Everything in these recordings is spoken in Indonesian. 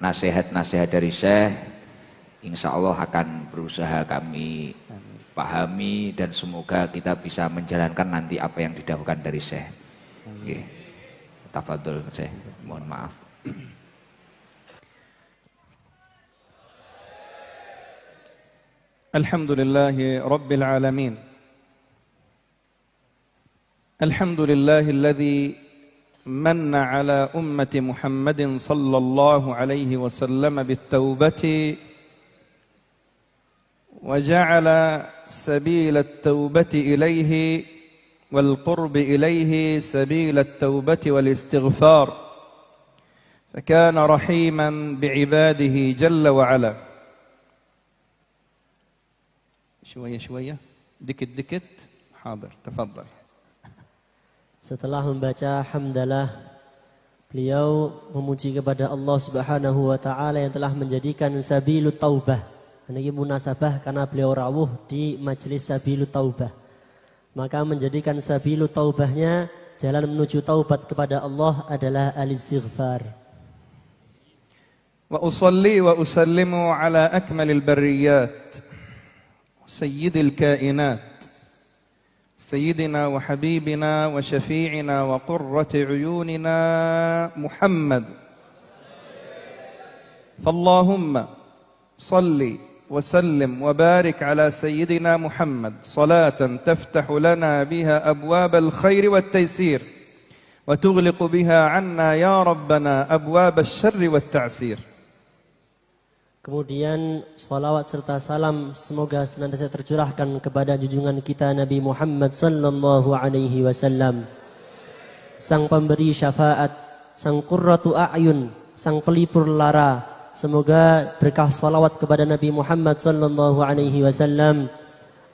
nasihat-nasihat dari Syekh, insya Allah akan berusaha kami pahami dan semoga kita bisa menjalankan nanti apa yang didahulukan dari Syekh. Nggih. Tafadhol Syekh, mohon maaf. Alhamdulillahi Rabbil Alamin. Alhamdulillahi alladhi من على أمة محمد صلى الله عليه وسلم بالتوبة وجعل سبيل التوبة إليه والقرب إليه سبيل التوبة والاستغفار فكان رحيما بعباده جل وعلا. شوية دكت حاضر تفضل. Setelah membaca hamdalah, beliau memuji kepada Allah Subhanahu wa taala yang telah menjadikan sabilut taubah. Ini munasabah karena beliau rawuh di majelis sabilut taubah. Maka menjadikan sabilut taubahnya, jalan menuju taubat kepada Allah adalah al-istighfar. Wa usalli wa usallimu ala akmalil barriyat sayyidil kainat سيدنا وحبيبنا وشفيعنا وقرة عيوننا محمد. فاللهم صل وسلم وبارك على سيدنا محمد صلاة تفتح لنا بها أبواب الخير والتيسير وتغلق بها عنا يا ربنا أبواب الشر والتعسير. Kemudian salawat serta salam semoga senantiasa tercurahkan kepada junjungan kita Nabi Muhammad sallallahu alaihi wasallam, sang pemberi syafaat, sang qurratu a'yun, sang pelipur lara. Semoga berkah salawat kepada Nabi Muhammad sallallahu alaihi wasallam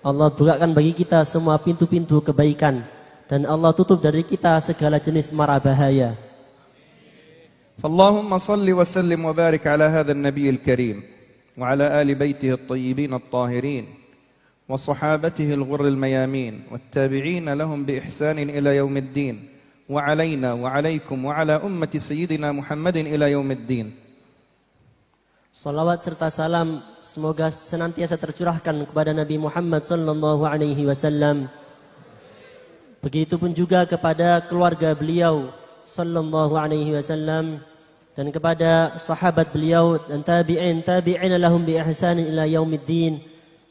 Allah bukakan bagi kita semua pintu-pintu kebaikan dan Allah tutup dari kita segala jenis mara bahaya. فاللهم صل وسلم وبارك على هذا النبي الكريم وعلى آل بيته الطيبين الطاهرين وصحابته الغر الميامين والتابعين لهم بإحسان إلى يوم الدين وعلينا وعليكم وعلى أمة سيدنا محمد إلى يوم الدين. Salawat serta salam semoga senantiasa tercurahkan kepada Nabi Muhammad sallallahu alaihi wasallam. Begitupun juga kepada keluarga beliau sallallahu alaihi wasallam dan kepada sahabat beliau dan tabi'in lahum bi ihsanin ila yaumiddin,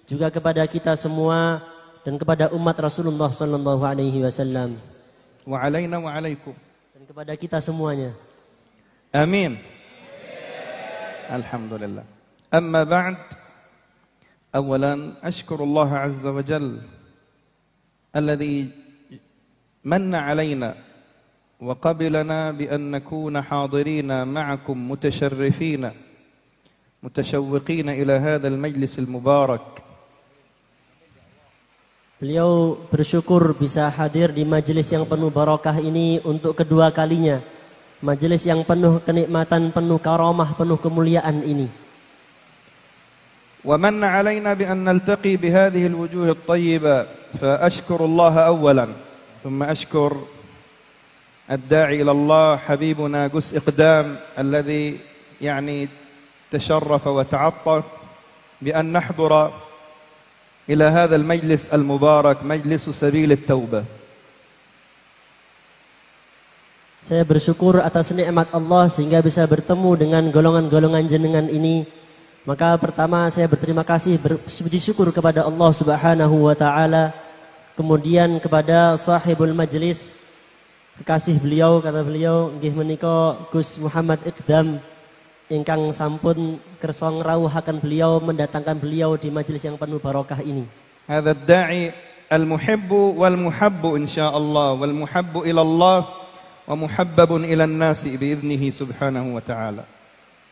juga kepada kita semua dan kepada umat Rasulullah sallallahu alaihi wasallam. Wa alaina wa alaikum. Dan kepada kita semuanya. Amin. Alhamdulillah. Amma ba'd. Awalan ashkuru Allah azza wa jalla alladhi manna alaina وقبلنا بأن نكون حاضرين معكم متشرفين متشوقين إلى هذا المجلس المبارك. Beliau bersyukur bisa hadir di majelis yang penuh barakah ini untuk kedua kalinya. Majelis yang penuh kenikmatan, penuh karamah, penuh kemuliaan ini. ومن علينا بأن نلتقي بهذه الوجوه الطيبة فأشكر الله أولا ثم أشكر الداعي إلى الله حبيبنا قس إقدام الذي يعني تشرف وتعطر بأن نحضر إلى هذا المجلس المبارك مجلس سبيل التوبة. Saya bersyukur atas nikmat Allah sehingga bisa bertemu dengan golongan-golongan jenengan ini. Maka pertama saya berterima kasih, berpuji syukur kepada Allah Subhanahu wa taala. Kemudian kepada sahibul majlis, kekasih beliau, kata beliau nggih menika Gus Muhammad Iqdam ingkang sampun kersa ngrawuhaken beliau, mendatangkan beliau di majelis yang penuh barokah ini. Hadza ad-da'i al-muhibbu wal muhabbu insyaallah wal muhabbu ila Allah wa muhabbabun ila an-nasi biiznihi subhanahu wa ta'ala.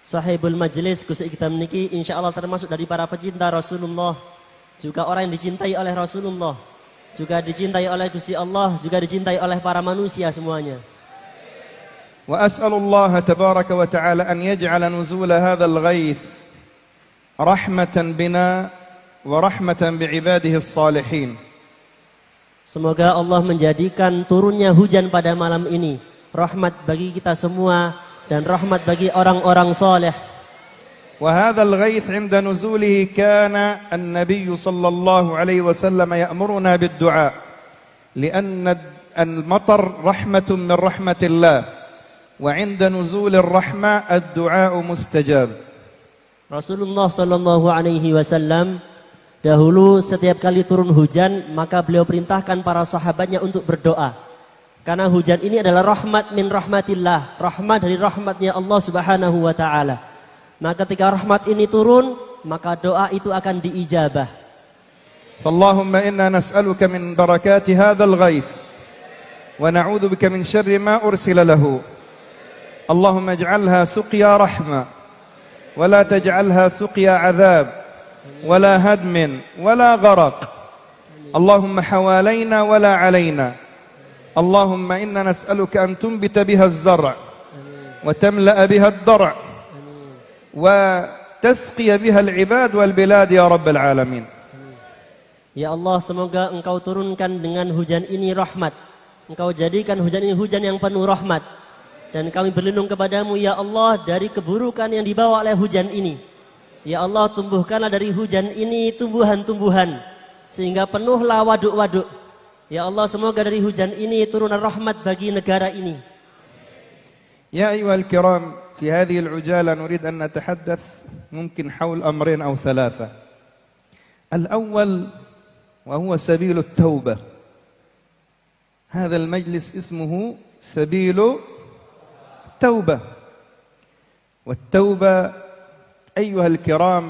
Sahibul majlis Gus Iqdam niki insyaallah termasuk dari para pecinta Rasulullah, juga orang yang dicintai oleh Rasulullah, juga dicintai oleh Gusti Allah, juga dicintai oleh para manusia semuanya. Wa as'alullah tabaraka wa ta'ala an yaj'ala nuzul hadzal ghaith rahmatan bina wa rahmatan bi'ibadihi as-salihin. Semoga Allah menjadikan turunnya hujan pada malam ini rahmat bagi kita semua dan rahmat bagi orang-orang soleh. وهذا الغيث عند نزوله كان النبي صلى الله عليه وسلم يأمرنا بالدعاء لأن المطر رحمة من رحمة الله وعند نزول الرحمة الدعاء مستجاب. Rasulullah Shallallahu Alaihi Wasallam dahulu setiap kali turun hujan maka beliau perintahkan para sahabatnya untuk berdoa. Karena hujan ini adalah rahmat min rahmatillah, rahmat dari rahmatnya Allah Subhanahu wa taala. Maka ketika rahmat ini turun, maka doa itu akan diijabah. Fallahumma inna nas'aluka min barakati hadzal ghaith wa na'udzu bika min syarri ma ursila lahu. Allahumma ij'alha suqya rahmah wa la taj'alha suqya 'adzab wa la hadmin wa la gharaq. Allahumma hawalaina wa la 'alaina. Allahumma inna nas'aluka an tunbita biha az-zar' wa tamla'a biha ad-dar' وتسقي بها العباد والبلاد يا رب العالمين. Ya Allah, semoga Engkau turunkan dengan hujan ini rahmat. Engkau jadikan hujan ini hujan yang penuh rahmat. Dan kami berlindung kepadamu ya Allah dari keburukan yang dibawa oleh hujan ini. Ya Allah, tumbuhkanlah dari hujan ini tumbuhan-tumbuhan sehingga penuhlah waduk-waduk. Ya Allah, semoga dari hujan ini turun rahmat bagi negara ini. Ya ayyuhal kiram, في هذه العجالة نريد أن نتحدث ممكن حول أمرين أو ثلاثة. الأول وهو سبيل التوبة. هذا المجلس اسمه سبيل التوبة. والتوبة أيها الكرام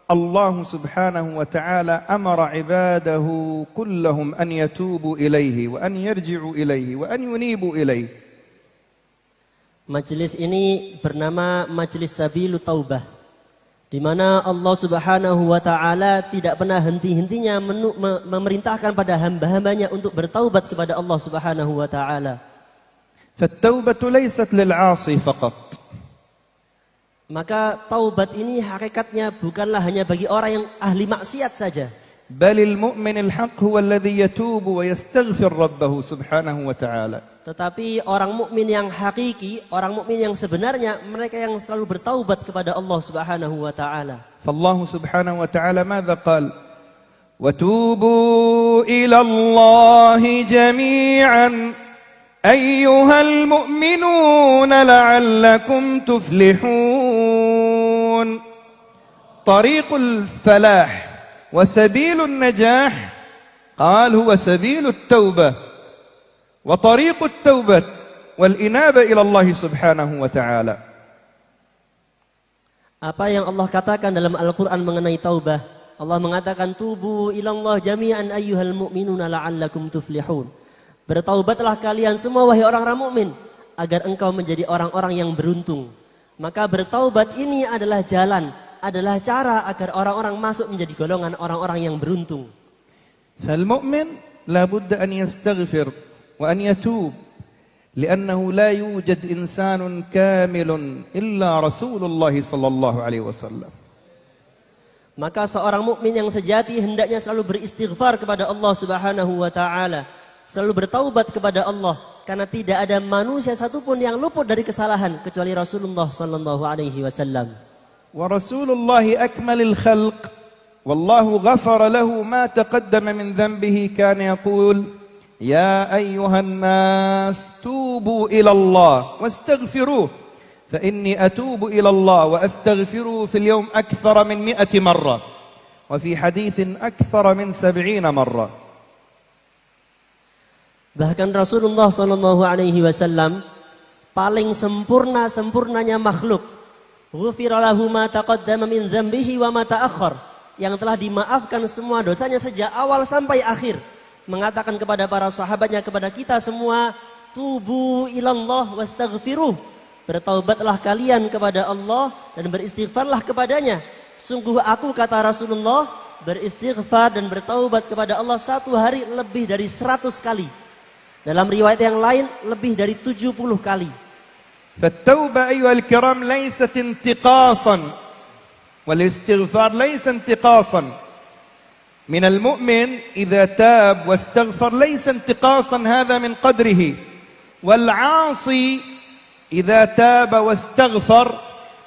الله سبحانه وتعالى أمر عباده كلهم أن يتوبوا إليه وأن يرجعوا إليه وأن ينيبوا إليه. Majelis ini bernama Majelis Sabilu Taubah, di mana Allah Subhanahu wa taala tidak pernah henti-hentinya memerintahkan pada hamba-hambanya untuk bertaubat kepada Allah Subhanahu wa taala. Fattaubatu laysat lil 'asi faqat. Maka taubat ini hakikatnya bukanlah hanya bagi orang yang ahli maksiat saja. Balil mu'minul haqq huwa alladhi yatubu wa yastaghfir rabbahu subhanahu wa ta'ala. Tetapi orang mukmin yang hakiki, orang mukmin yang sebenarnya, mereka yang selalu bertaubat kepada Allah Subhanahu wa taala. فالله سبحانه وتعالى ماذا قال؟ وتوبوا إلى الله جميعا أيها المؤمنون لعلكم تفلحون. طريق الفلاح وسبيل النجاح قال هو سبيل التوبة وطريق التوبة والإنابة إلى الله سبحانه وتعالى. Apa yang Allah katakan dalam Al-Quran mengenai taubah? Allah mengatakan tubu ilallah jami'an ayyuhal mu'minuna la'allakum tuflihun. Bertaubatlah kalian semua wahai orang-orang mukmin agar engkau menjadi orang-orang yang beruntung. Maka bertaubat ini adalah jalan, adalah cara agar orang-orang masuk menjadi golongan orang-orang yang beruntung. فالمؤمن لا بد أن يستغفر وأن يتوب لأنه لا يوجد إنسان كامل إلا رسول الله صلى الله عليه وسلم. Maka seorang mukmin yang sejati hendaknya selalu beristighfar kepada Allah Subhanahu wa taala, selalu bertaubat kepada Allah, karena tidak ada manusia satupun yang luput dari kesalahan kecuali Rasulullah sallallahu alaihi wasallam. Wa Rasulullah akmalul khalq wallahu ghafara lahu ma taqaddama min dhanbihi kana yaqul يا أيها الناس توبوا إلى الله واستغفروه فإني أتوب إلى الله وأستغفره في اليوم أكثر من 100 مرة وفي حديث أكثر من 70 مرة. Bahkan Rasulullah sallallahu alaihi wasallam paling sempurnanya makhluk. Ghufira lahu ma taqaddama min dzambihi wa ma ta'akhkhar, yang telah dimaafkan semua dosanya sejak awal sampai akhir. Mengatakan kepada para sahabatnya, kepada kita semua, tubu ilallah wastaghfiruh. Bertaubatlah kalian kepada Allah dan beristighfarlah kepadanya. Sungguh aku, kata Rasulullah, beristighfar dan bertaubat kepada Allah satu hari lebih dari 100 kali. Dalam riwayat yang lain lebih dari 70 kali. فالتوبة أيها الكرام ليست انتقاصا والاستغفار ليس انتقاصا. من المؤمن إذا تاب واستغفر ليس انتقاصا هذا من قدره، والعاصي إذا تاب واستغفر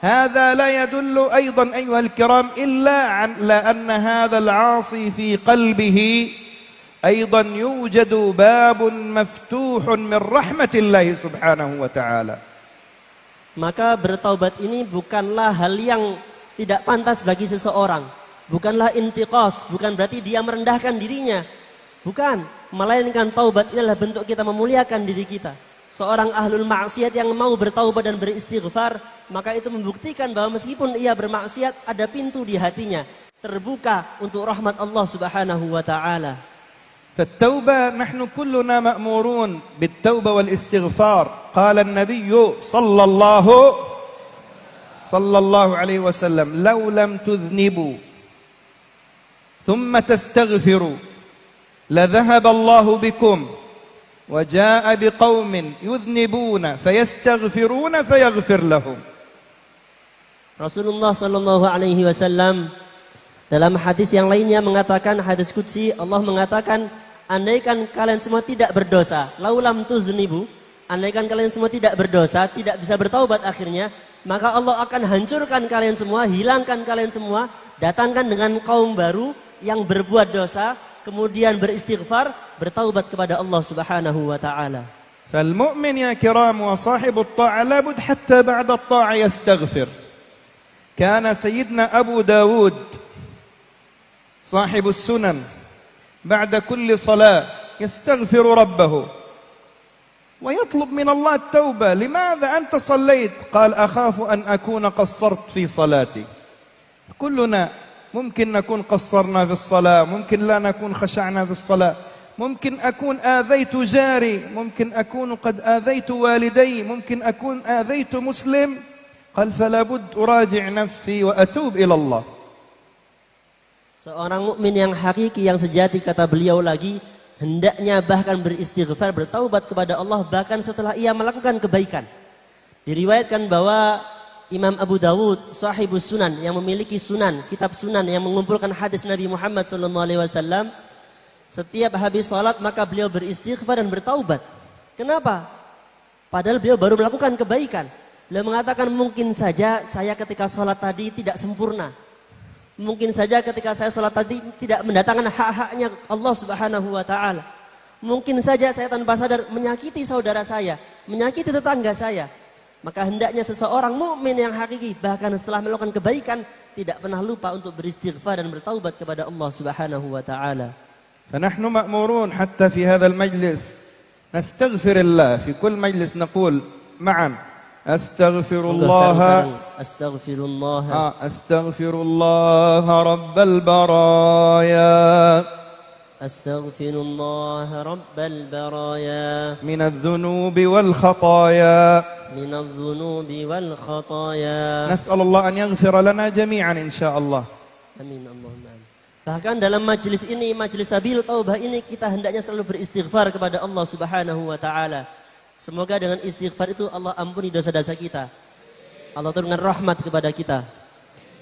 هذا لا يدل أيضا أيها الكرام إلا على أن هذا العاصي في قلبه أيضا يوجد باب مفتوح من رحمة الله سبحانه وتعالى. Maka bertaubat ini bukanlah hal yang tidak pantas bagi seseorang. Bukanlah intiqas, bukan berarti dia merendahkan dirinya. Bukan, melainkan taubat adalah bentuk kita memuliakan diri kita. Seorang ahlul maksiat yang mau bertaubat dan beristighfar, maka itu membuktikan bahwa meskipun ia bermaksiat, ada pintu di hatinya terbuka untuk rahmat Allah Subhanahu wa taala. فالتوبة نحن كلنا مأمورون بالتوبة والاستغفار. قال النبي صلى الله عليه وسلم لو لم تذنبوا ثم تستغفروا لذهب الله بكم وجاء بقوم يذنبون فيستغفرون فيغفر لهم. Rasulullah sallallahu alaihi wasallam dalam hadis yang lainnya mengatakan, hadis qudsi, Allah mengatakan, andaikan kalian semua tidak berdosa, laulam tuznibu, andaikan kalian semua tidak berdosa, tidak bisa bertaubat akhirnya, maka Allah akan hancurkan kalian semua, hilangkan kalian semua, datangkan dengan kaum baru yang berbuat dosa, kemudian beristighfar, bertaubat kepada Allah Subhanahu wa taala. فالمؤمن يا كرام وصاحب الطاعة لابد حتى بعد الطاعة يستغفر. كان سيدنا أبو داود صاحب السنن بعد كل صلاة يستغفر ربه ويطلب من الله التوبة. لماذا أنت صليت؟ قال أخاف أن أكون قصرت في صلاتي. كلنا ممكن نكون قصرنا في الصلاة، ممكن لا نكون خشعنا في الصلاة، ممكن أكون آذيت جاري، ممكن أكون قد آذيت والدي، ممكن أكون آذيت مسلم. قال فلا بد أراجع نفسي وأتوب إلى الله. Seorang mukmin yang hakiki, yang sejati, kata beliau lagi, hendaknya bahkan beristighfar, bertaubat kepada Allah bahkan setelah ia melakukan kebaikan. Diriwayatkan bahwa Imam Abu Dawud, sahibus sunan, yang memiliki sunan, kitab sunan yang mengumpulkan hadis Nabi Muhammad SAW, setiap habis salat maka beliau beristighfar dan bertaubat. Kenapa? Padahal beliau baru melakukan kebaikan. Beliau mengatakan, mungkin saja saya ketika salat tadi tidak sempurna. Mungkin saja ketika saya sholat tadi tidak mendatangkan hak-haknya Allah Subhanahu wa taala. Mungkin saja saya tanpa sadar menyakiti saudara saya, menyakiti tetangga saya. Maka hendaknya seseorang mukmin yang hakiki bahkan setelah melakukan kebaikan tidak pernah lupa untuk beristighfar dan bertaubat kepada Allah Subhanahu wa taala. فنحن مأمورون حتى في هذا المجلس نستغفر الله في كل مجلس نقول معا أستغفر الله أستغفر الله رب البرايا أستغفر الله رب البرايا من الذنوب والخطايا نسأل الله أن يغفر لنا جميعا إن شاء الله. Amin Allahumma amin. Bahkan dalam majelis ini, majelis Sabil Taubah ini, kita hendaknya selalu beristighfar kepada Allah Subhanahu wa taala. Semoga dengan istighfar itu Allah ampuni dosa-dosa kita. Allah turunkan rahmat kepada kita.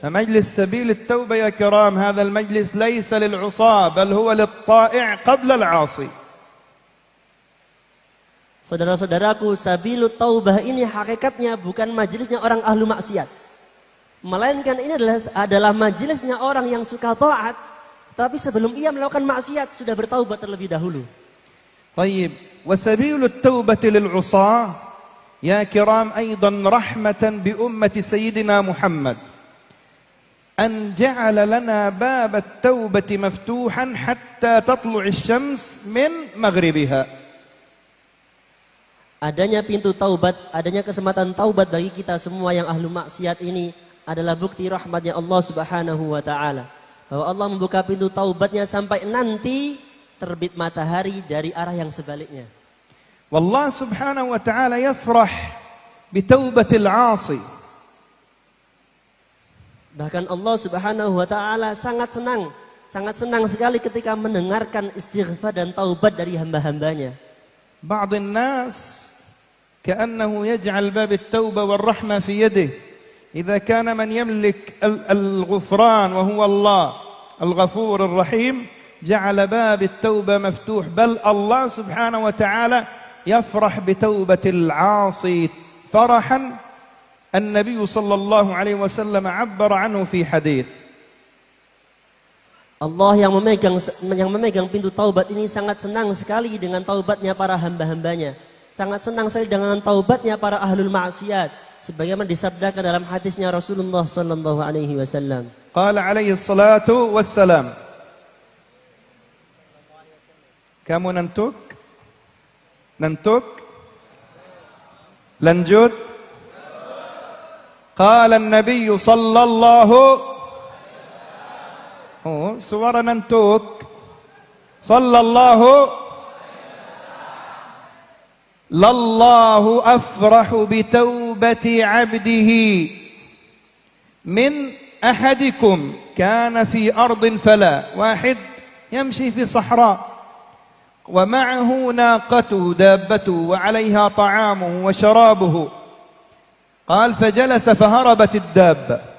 مجلس سبيل التوبة يا كرام هذا المجلس ليس للعصاة بل هو للطائع قبل العاصي. Saudara-saudaraku, Sabilut Taubah ini hakikatnya bukan majelisnya orang ahlu maksiat. Melainkan ini adalah majelisnya orang yang suka taat, tapi sebelum ia melakukan maksiat sudah bertaubat terlebih dahulu. طيب وسبيل التوبة للعصاة يا كرام أيضا رحمة بأمة سيدنا محمد أن جعل لنا باب التوبة مفتوحا حتى تطلع الشمس من مغربها. Adanya pintu taubat, adanya kesempatan taubat bagi kita semua yang ahlu maksiat ini adalah bukti rahmatnya Allah Subhanahu wa taala. Bahwa Allah membuka pintu taubatnya sampai nanti terbit matahari dari arah yang sebaliknya. Wallah subhanahu wa ta'ala yafrah bitaubatil 'asi. Bahkan Allah Subhanahu wa taala sangat senang sekali ketika mendengarkan istighfar dan taubat dari hamba-hambanya. Ba'dun nas ka'annahu yaj'al bab at-tauba war rahmah fi yadihi. Idza kana man yamlik al-ghufran wa huwa Allah al-ghafur ar-rahim جعل باب التوبة مفتوح بل الله سبحانه وتعالى يفرح بتوبة العاصي فرحا النبي صلى الله عليه وسلم عبر عنه في حديث. Allah yang memegang pintu taubat ini sangat senang sekali dengan taubatnya para hamba-hambanya. Sangat senang sekali dengan taubatnya para ahlul maksiat. Sebagaimana disabdakan dalam hadisnya Rasulullah sallallahu alaihi wasallam. قال عليه الصلاة والسلام. Kamu nantuk? Lanjut. قال النبي صلى الله suara nantuk. Sallallahu lallahu afrahu bitawbati abdihi min ahadikum kana fi ardin fala wahid yamshi fi sahra wa ma'ahu naqatu dabbatu wa 'alayha ta'amuhu wa sharabuhu qala fajalasa faharabati ad-dabba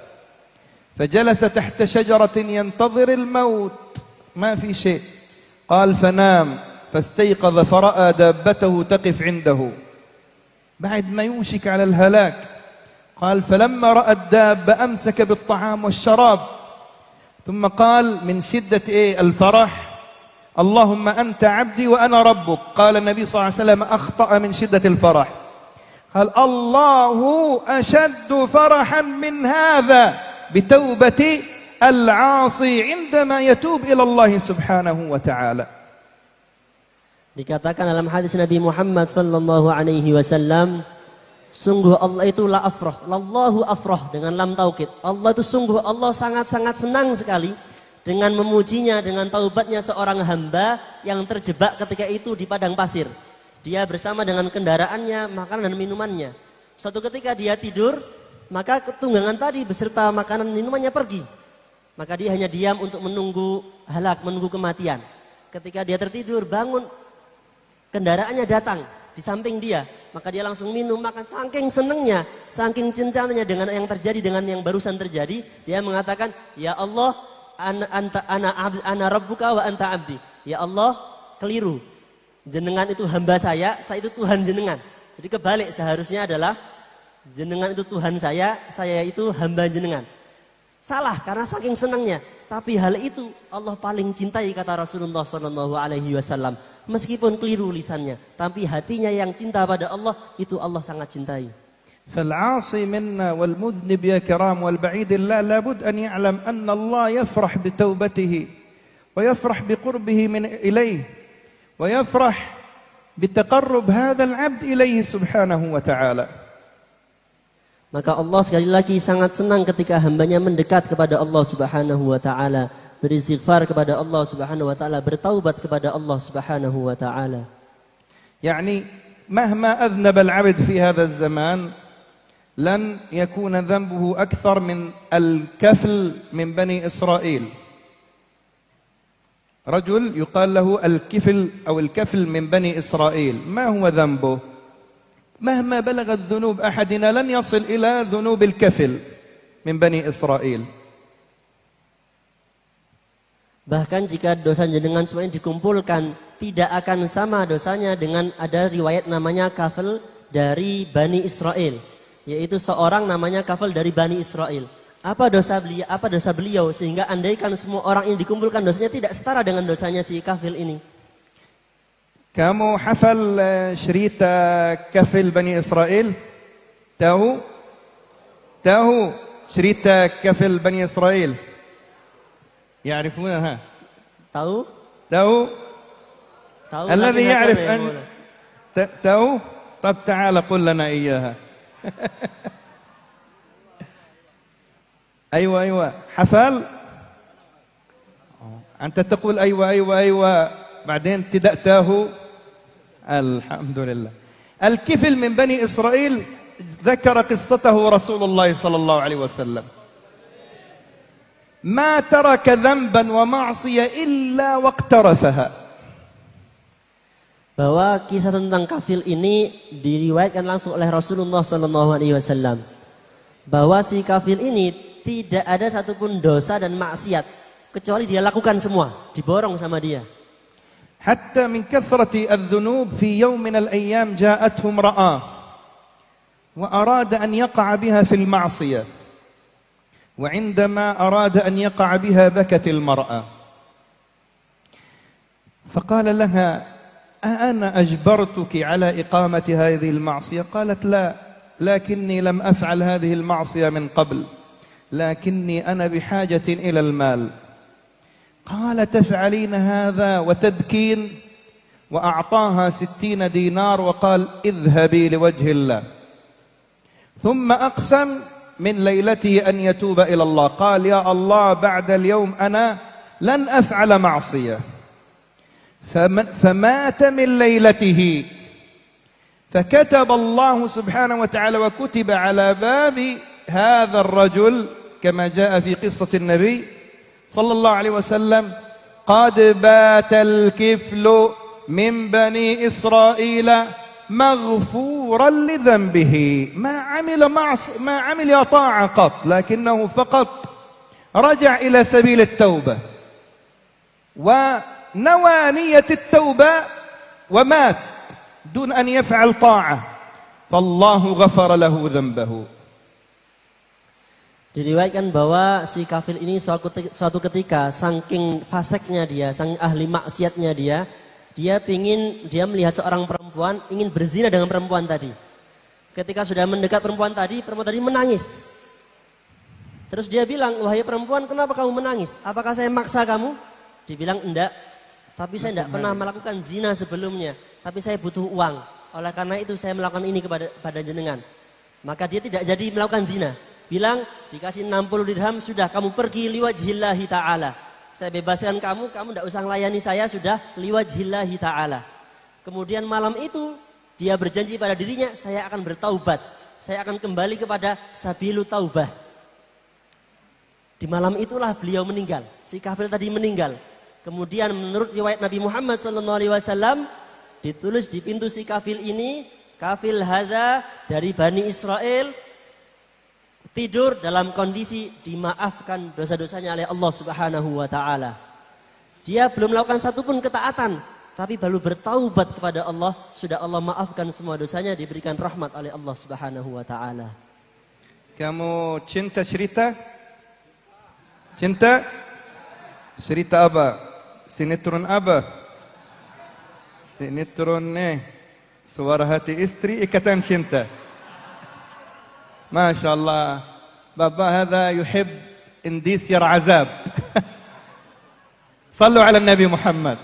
فجلس تحت شجرة ينتظر الموت ما في شيء قال فنام فاستيقظ فرأى دابته تقف عنده بعد ما يوشك على الهلاك قال فلما رأى الدابة أمسك بالطعام والشراب ثم قال من شدة الفرح اللهم أنت عبدي وأنا ربك قال النبي صلى الله عليه وسلم أخطأ من شدة الفرح قال الله أشد فرحا من هذا بتوبة العاصي عندما يتوب إلى الله سبحانه وتعالى. Dikatakan dalam hadis Nabi Muhammad sallallahu alaihi wasallam, sungguh Allah itu la afrah, lallahu afrah dengan lam taukid. Allah itu sungguh Allah sangat-sangat senang sekali dengan memujinya, dengan taubatnya seorang hamba yang terjebak ketika itu di padang pasir. Dia bersama dengan kendaraannya, makanan dan minumannya. Suatu ketika dia tidur, maka tunggangan tadi beserta makanan minumannya pergi. Maka dia hanya diam untuk menunggu halak, menunggu kematian. Ketika dia tertidur, bangun, kendaraannya datang di samping dia. Maka dia langsung minum, makan. Saking senangnya, saking cintanya dengan yang terjadi, dengan yang barusan terjadi. Dia mengatakan, ya Allah, ana rabbuka wa anta abdi. Ya Allah, keliru. Jenengan itu hamba saya itu Tuhan jenengan. Jadi kebalik, seharusnya adalah jenengan itu Tuhan saya itu hamba jenengan. Salah karena saking senangnya. Tapi hal itu Allah paling cintai kata Rasulullah sallallahu alaihi wasallam. Meskipun keliru lisannya, tapi hatinya yang cinta pada Allah itu Allah sangat cintai. فالعاصي منا والمذنب يا كرام والبعيد الله لابد أن يعلم أن الله يفرح بتوبته ويفرح بقربه من إليه ويفرح بتقرب هذا العبد إليه سبحانه وتعالى. Maka Allah sekali lagi sangat senang ketika hambanya mendekat kepada Allah subhanahu wa ta'ala. Beristighfar kepada Allah subhanahu wa ta'ala. Bertaubat kepada Allah subhanahu wa ta'ala. يعني مهما أذنب العبد في هذا الزمان لن يكون ذنبه أكثر من الكفل من بني إسرائيل. رجل يقال له الكفل أو الكفل من بني إسرائيل. ما هو ذنبه؟ مهما بلغت ذنوب أحدنا لن يصل إلى ذنوب الكفل من بني إسرائيل. Bahkan jika dosa jenengan semuanya dikumpulkan, tidak akan sama dosanya dengan ada riwayat namanya kafil dari Bani Israel, yaitu seorang namanya kafil dari Bani Israel. Apa dosa beliau sehingga andaikan semua orang ini dikumpulkan dosanya tidak setara dengan dosanya si kafil ini. Kamu hafal cerita kafil Bani Israel? Tahu cerita kafil Bani Israel? يعرفونها؟ Tahu? الذي يعرف أن tahu? طب تعال قل لنا إياها. أيوة حفل؟ أنت تقول أيوة بعدين tidak tahu. الحمد لله. الكفل من بني إسرائيل ذكر قصته رسول الله صلى الله عليه وسلم. ما ترك ذنبا ومعصية إلا واقترفها. Bahwa kisah tentang kafil ini diriwayatkan langsung oleh Rasulullah sallallahu alaihi wasallam. Bahwa si kafil ini tidak ada satupun dosa dan maksiat kecuali dia lakukan semua, diborong sama dia. حتى من كثرة الذنوب في يوم من الأيام جاءته امرأة وأراد أن يقع بها في المعصية، وعندما أراد أن يقع بها بكت المرأة، فقال لها: أأنا أجبرتك على إقامة هذه المعصية؟ قالت: لا، لكني لم أفعل هذه المعصية من قبل، لكني أنا بحاجة إلى المال. قال: تفعلين هذا وتبكين؟ وأعطاها 60 دينار وقال: اذهبي لوجه الله. ثم أقسم من ليلته أن يتوب إلى الله، قال: يا الله، بعد اليوم أنا لن أفعل معصية. فمات من ليلته، فكتب الله سبحانه وتعالى وكتب على باب هذا الرجل كما جاء في قصة النبي صلى الله عليه وسلم: قد بات الكفل من بني إسرائيل مغفورا لذنبه، ما عمل طاعة قط، لكنه فقط رجع إلى سبيل التوبة ونوى نية التوبة ومات دون أن يفعل طاعة، فالله غفر له ذنبه. Diriwayatkan bahwa si kafir ini suatu ketika saking faseknya dia, saking ahli maksiatnya dia melihat seorang perempuan ingin berzina dengan perempuan tadi. Ketika sudah mendekat perempuan tadi menangis. Terus dia bilang, "Wahai perempuan, kenapa kamu menangis? Apakah saya maksa kamu?" Dibilang, "Enggak, tapi saya tidak pernah melakukan zina sebelumnya, tapi saya butuh uang. Oleh karena itu saya melakukan ini kepada jenengan." Maka dia tidak jadi melakukan zina. Bilang, dikasih 60 dirham, sudah kamu pergi liwajhillahi ta'ala. Saya bebaskan kamu tidak usah melayani saya, sudah liwajhillahi ta'ala. Kemudian malam itu dia berjanji pada dirinya, saya akan bertaubat, saya akan kembali kepada sabilu taubah. Di malam itulah beliau meninggal, si kafir tadi meninggal. Kemudian menurut riwayat Nabi Muhammad SAW ditulis di pintu si kafir ini, kafir hadza dari Bani Israel, tidur dalam kondisi dimaafkan dosa-dosanya oleh Allah Subhanahu wa taala. Dia belum melakukan satupun ketaatan, tapi baru bertaubat kepada Allah, sudah Allah maafkan semua dosanya, diberikan rahmat oleh Allah Subhanahu wa taala. Kamu cinta cerita? Cinta? Cerita apa? Sinetron apa? Sinetron Suara Hati Istri, Ikatan Cinta. ما شاء الله بابا هذا يحب انديسير عذاب. صلوا على النبي محمد.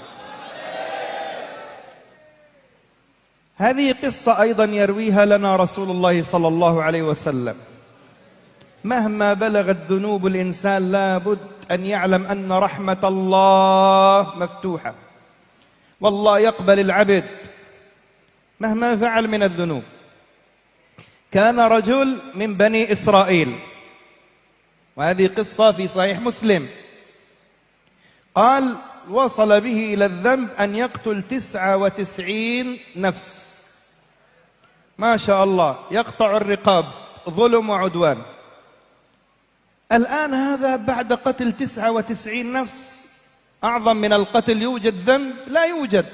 هذه قصة أيضا يرويها لنا رسول الله صلى الله عليه وسلم. مهما بلغت ذنوب الإنسان لابد أن يعلم أن رحمة الله مفتوحة، والله يقبل العبد مهما فعل من الذنوب. كان رجل من بني إسرائيل، وهذه قصة في صحيح مسلم، قال وصل به إلى الذنب أن يقتل 99 نفس، ما شاء الله، يقطع الرقاب، ظلم وعدوان. الآن هذا بعد قتل 99 نفس، أعظم من القتل يوجد ذنب؟ لا يوجد.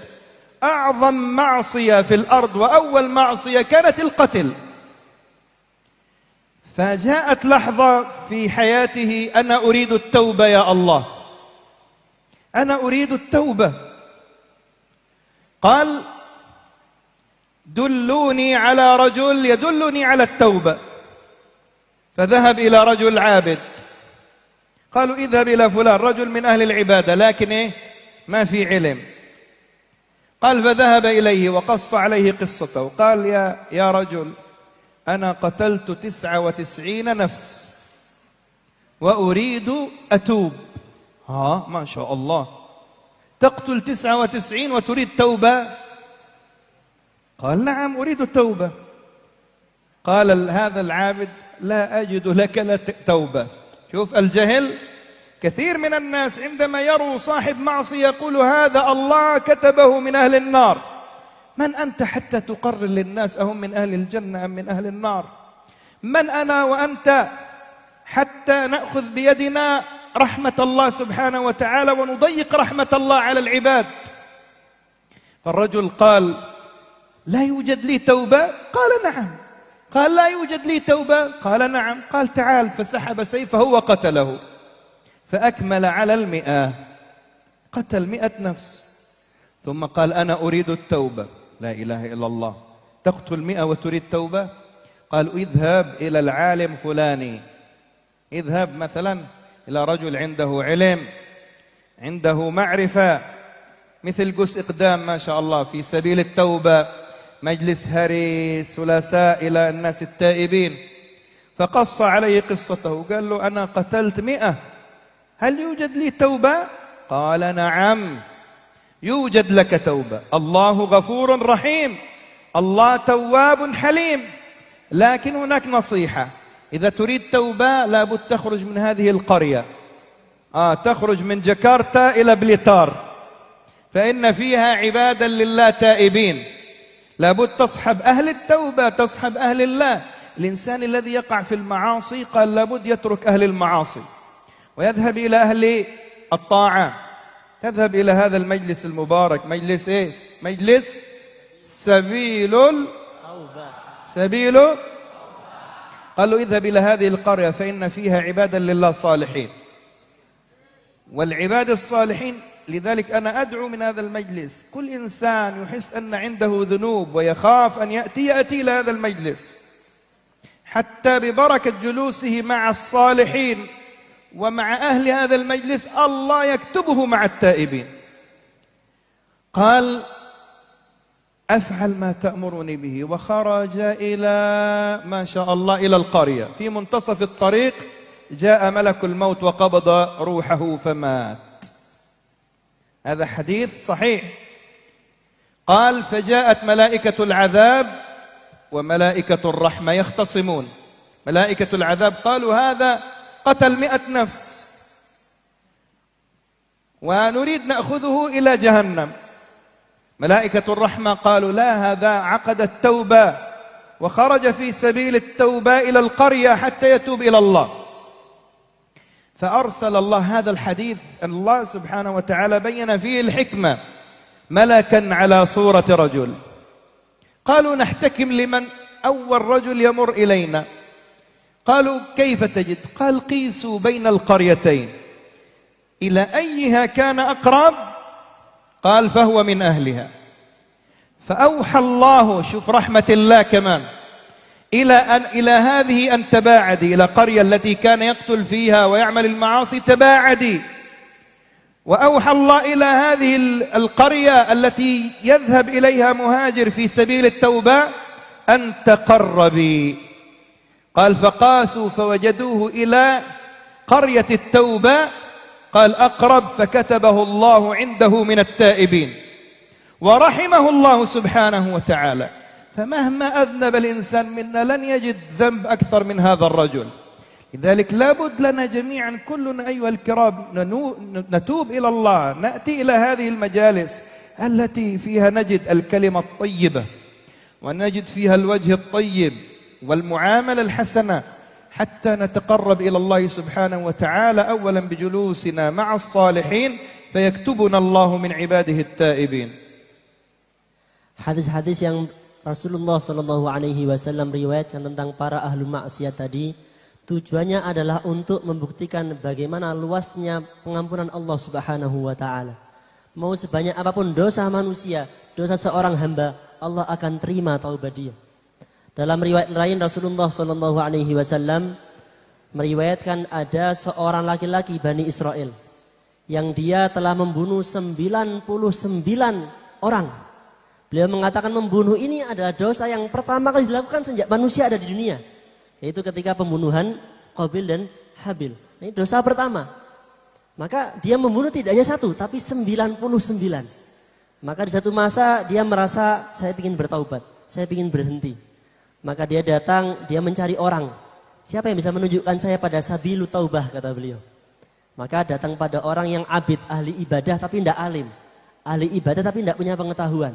أعظم معصية في الأرض وأول معصية كانت القتل. فجاءت لحظة في حياته، أنا أريد التوبة يا الله، أنا أريد التوبة. قال دلوني على رجل يدلني على التوبة. فذهب إلى رجل عابد، قالوا اذهب إلى فلان، رجل من أهل العبادة لكن ما في علم. قال فذهب إليه وقص عليه قصته، قال يا رجل، أنا قتلت 99 نفس وأريد أتوب. ما شاء الله، تقتل 99 وتريد توبة؟ قال نعم أريد التوبة. قال هذا العابد لا أجد لك توبة. شوف الجهل، كثير من الناس عندما يروا صاحب معصية يقول هذا الله كتبه من أهل النار. من أنت حتى تقرر للناس أهم من أهل الجنة أم من أهل النار؟ من أنا وأنت حتى نأخذ بيدنا رحمة الله سبحانه وتعالى ونضيق رحمة الله على العباد؟ فالرجل قال لا يوجد لي توبة؟ قال نعم قال لا يوجد لي توبة. قال نعم. قال تعال، فسحب سيفه وقتله، فأكمل على 100، قتل 100 نفس. ثم قال أنا أريد التوبة. لا إله إلا الله، تقتل 100 وتريد توبة؟ قال اذهب إلى العالم فلاني، اذهب مثلا إلى رجل عنده علم، عنده معرفة، مثل قس إقدام ما شاء الله في سبيل التوبة، مجلس هري ثلاثاء إلى الناس التائبين. فقص عليه قصته، قال له أنا قتلت 100، هل يوجد لي توبة؟ قال نعم يوجد لك توبة، الله غفور رحيم، الله تواب حليم، لكن هناك نصيحة، إذا تريد توبة لابد تخرج من هذه القرية، تخرج من جاكرتا إلى بليتار، فإن فيها عبادا لله تائبين، لابد تصحب أهل التوبة، تصحب أهل الله. الإنسان الذي يقع في المعاصي قال لابد يترك أهل المعاصي ويذهب إلى أهل الطاعة. تذهب إلى هذا المجلس المبارك، مجلس إيش؟ مجلس سبيل. قال له اذهب إلى هذه القرية فإن فيها عبادا لله صالحين، والعباد الصالحين. لذلك أنا أدعو من هذا المجلس كل إنسان يحس أن عنده ذنوب ويخاف أن يأتي إلى هذا المجلس، حتى ببركة جلوسه مع الصالحين ومع أهل هذا المجلس الله يكتبه مع التائبين. قال أفعل ما تأمرني به، وخرج إلى ما شاء الله إلى القرية. في منتصف الطريق جاء ملك الموت وقبض روحه فمات. هذا حديث صحيح. قال فجاءت ملائكة العذاب وملائكة الرحمة يختصمون. ملائكة العذاب قالوا هذا قتل 100 نفس ونريد نأخذه إلى جهنم. ملائكة الرحمة قالوا لا، هذا عقد التوبة وخرج في سبيل التوبة إلى القرية حتى يتوب إلى الله. فأرسل الله هذا الحديث، الله سبحانه وتعالى بين فيه الحكمة، ملكا على صورة رجل. قالوا نحتكم لمن أول رجل يمر إلينا. قالوا كيف تجد؟ قال قيسوا بين القريتين إلى أيها كان أقرب، قال فهو من أهلها. فأوحى الله، شوف رحمة الله كمان، إلى هذه أن تباعدي، إلى قرية التي كان يقتل فيها ويعمل المعاصي تباعدي. وأوحى الله إلى هذه القرية التي يذهب إليها مهاجر في سبيل التوبة أن تقربي. قال فقاسوا فوجدوه إلى قرية التوبة، قال أقرب، فكتبه الله عنده من التائبين ورحمه الله سبحانه وتعالى. فمهما أذنب الإنسان منا لن يجد ذنب أكثر من هذا الرجل. لذلك لابد لنا جميعا كلنا أيها الكرام نتوب إلى الله، نأتي إلى هذه المجالس التي فيها نجد الكلمة الطيبة ونجد فيها الوجه الطيب والمعاملة الحسنة، حتى نتقرب إلى الله سبحانه وتعالى أولا بجلوسنا مع الصالحين فيكتبنا الله من عباده التائبين. Hadis-hadis yang Rasulullah Shallallahu Alaihi Wasallam riwayatkan tentang para ahlu maksiat tadi, tujuannya adalah untuk membuktikan bagaimana luasnya pengampunan Allah Subhanahu Wa Taala. Mau sebanyak apapun dosa manusia, dosa seorang hamba, Allah akan terima taubat dia. Dalam riwayat lain Rasulullah Shallallahu Alaihi Wasallam meriwayatkan ada seorang laki-laki Bani Israel yang dia telah membunuh 99 orang. Beliau mengatakan membunuh ini adalah dosa yang pertama kali dilakukan sejak manusia ada di dunia, yaitu ketika pembunuhan Qabil dan Habil. Ini dosa pertama. Maka dia membunuh tidak hanya satu, tapi 99. Maka di satu masa dia merasa saya ingin bertaubat, saya ingin berhenti. Maka dia datang, dia mencari orang. Siapa yang bisa menunjukkan saya pada sabilu taubah, kata beliau. Maka datang pada orang yang abid, ahli ibadah tapi tidak alim. Ahli ibadah tapi tidak punya pengetahuan.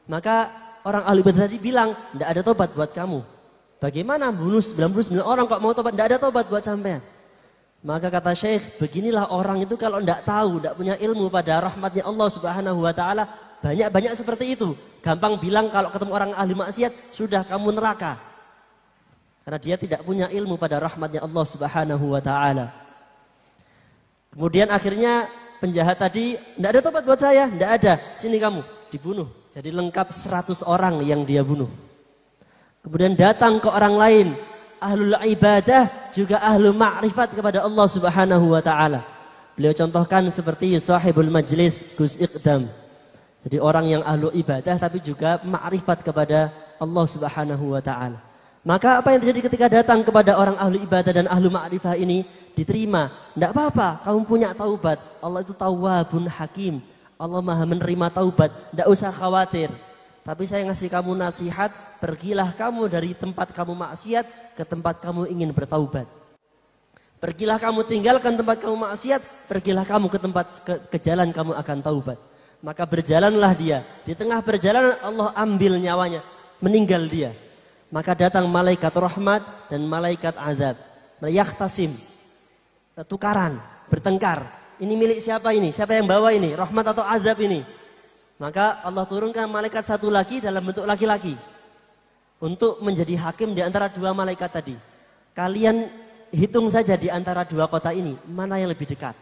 Maka orang ahli ibadah tadi bilang, tidak ada tobat buat kamu. Bagaimana bunuh 99 orang kok mau tobat? Tidak ada tobat buat sampean. Maka kata Syekh, beginilah orang itu kalau tidak tahu, tidak punya ilmu pada rahmatnya Allah Subhanahu Wa Taala, banyak-banyak seperti itu. Gampang bilang kalau ketemu orang ahli maksiat, sudah kamu neraka. karena dia tidak punya ilmu pada rahmatnya Allah Subhanahu wa taala. Kemudian akhirnya penjahat tadi, tidak ada tobat buat saya, tidak ada, sini kamu, dibunuh. Jadi lengkap 100 orang yang dia bunuh. Kemudian datang ke orang lain, ahlul ibadah, juga ahlu ma'rifat kepada Allah Subhanahu wa taala. Beliau contohkan seperti sahibul majlis Gus Iqdam. Jadi orang yang ahlu ibadah tapi juga ma'rifat kepada Allah Subhanahu wa taala. Maka apa yang terjadi ketika datang kepada orang ahlu ibadah dan ahlu ma'rifah ini diterima. Tidak apa-apa, kamu punya taubat. Allah itu tawwabun hakim. Allah maha menerima taubat. Tidak usah khawatir. Tapi saya ngasih kamu nasihat, pergilah kamu dari tempat kamu maksiat ke tempat kamu ingin bertaubat. Pergilah kamu tinggalkan tempat kamu maksiat, pergilah kamu ke tempat ke jalan kamu akan taubat. Maka berjalanlah dia. Di tengah perjalanan Allah ambil nyawanya, meninggal dia. Maka datang malaikat rahmat dan malaikat azab. Yakhtasim, tukaran, bertengkar. Ini milik siapa ini? Siapa yang bawa ini? Rahmat atau azab ini? Maka Allah turunkan malaikat satu lagi dalam bentuk laki-laki. Untuk menjadi hakim di antara dua malaikat tadi. Kalian hitung saja di antara dua kota ini, mana yang lebih dekat.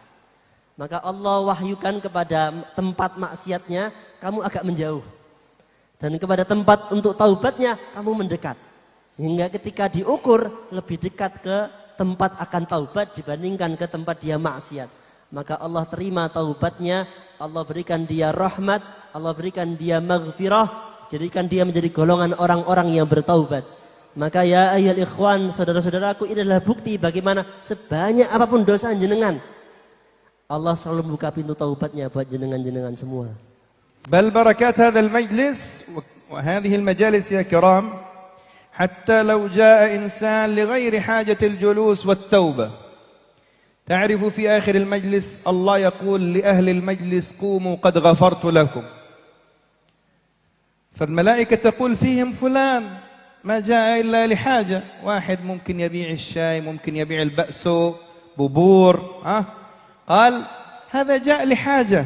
Maka Allah wahyukan kepada tempat maksiatnya, kamu agak menjauh. Dan kepada tempat untuk taubatnya, kamu mendekat. Sehingga ketika diukur, lebih dekat ke tempat akan taubat dibandingkan ke tempat dia maksiat. Maka Allah terima taubatnya, Allah berikan dia rahmat, Allah berikan dia maghfirah, jadikan dia menjadi golongan orang-orang yang bertaubat. Maka ya ayyuhal ikhwan, saudara-saudaraku, ini adalah bukti bagaimana sebanyak apapun dosa jenengan, Allah selalu membuka pintu taubatnya buat jenengan-jenengan semua. بل بركات هذا المجلس وهذه المجالس يا كرام حتى لو جاء إنسان لغير حاجة الجلوس والتوبة تعرف في آخر المجلس الله يقول لأهل المجلس قوموا قد غفرت لكم. فالملائكة تقول فيهم فلان ما جاء إلا لحاجة. واحد ممكن يبيع الشاي، ممكن يبيع البأسو، ببور، قال هذا جاء لحاجة،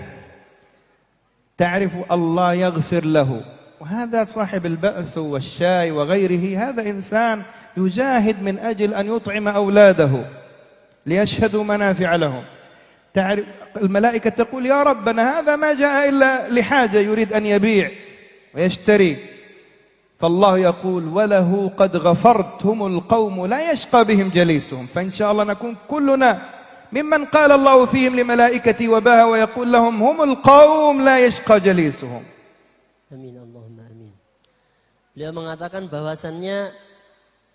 تعرف الله يغفر له. وهذا صاحب البأس والشاي وغيره، هذا إنسان يجاهد من أجل أن يطعم أولاده ليشهدوا منافع لهم. تعرف الملائكة تقول يا ربنا هذا ما جاء إلا لحاجة، يريد أن يبيع ويشتري. فالله يقول وله قد غفرت، هم القوم لا يشقى بهم جليسهم. فإن شاء الله نكون كلنا ممن قال الله فيهم لملائكتي وبها ويقول لهم هم القوم لا يشقى جليسهم. Amin, Allahumma amin. Beliau mengatakan bahwasannya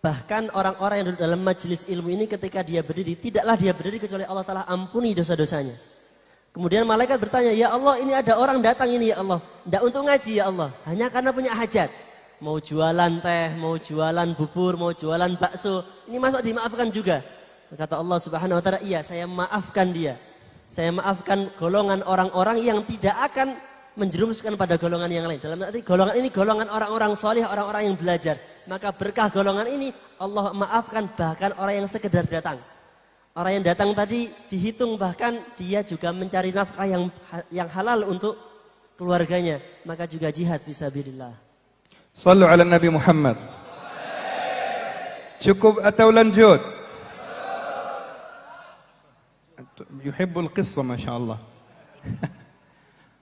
bahkan orang-orang yang duduk dalam majelis ilmu ini ketika dia berdiri, tidaklah dia berdiri kecuali Allah Ta'ala ampuni dosa-dosanya. Kemudian malaikat bertanya, ya Allah, ini ada orang datang ini ya Allah, tidak untuk ngaji ya Allah, hanya karena punya hajat. Mau jualan teh, mau jualan bubur, mau jualan bakso, ini masuk dimaafkan juga. Kata Allah Subhanahu wa taala, iya saya maafkan dia. Saya maafkan golongan orang-orang yang tidak akan menjerumuskan pada golongan yang lain. Dalam arti golongan ini golongan orang-orang soleh, orang-orang yang belajar. Maka berkah golongan ini Allah maafkan bahkan orang yang sekedar datang. Orang yang datang tadi dihitung bahkan dia juga mencari nafkah yang halal untuk keluarganya. Maka juga jihad fisabilillah. Sallu ala Nabi Muhammad. Cukup atau lanjut? يحب القصة ما شاء الله.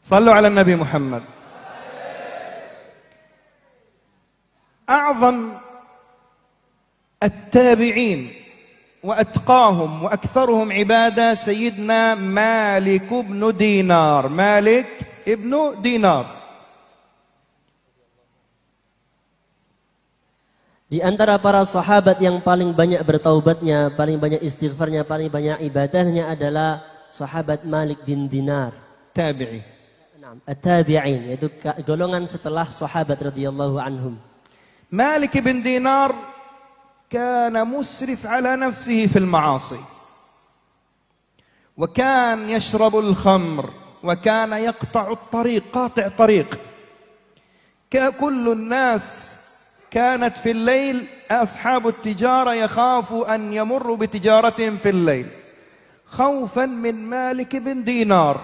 صلوا على النبي محمد. أعظم التابعين وأتقاهم وأكثرهم عبادة سيدنا مالك بن دينار. مالك ابن دينار. Di antara para sahabat yang paling banyak bertaubatnya, paling banyak istighfarnya, paling banyak ibadahnya adalah sahabat Malik bin Dinar. Tabi'i. At-tabi'in, yaitu golongan setelah sahabat radhiyallahu anhum. Malik bin Dinar kana musrif ala nafsihi fil ma'asi. Wa kan yashrabu al-khamr wa kana yaqta'u at-tariq, qati' tariq. Kullu an-nas كانت في الليل أصحاب التجارة يخافوا أن يمروا بتجارتهم في الليل خوفا من مالك بن دينار،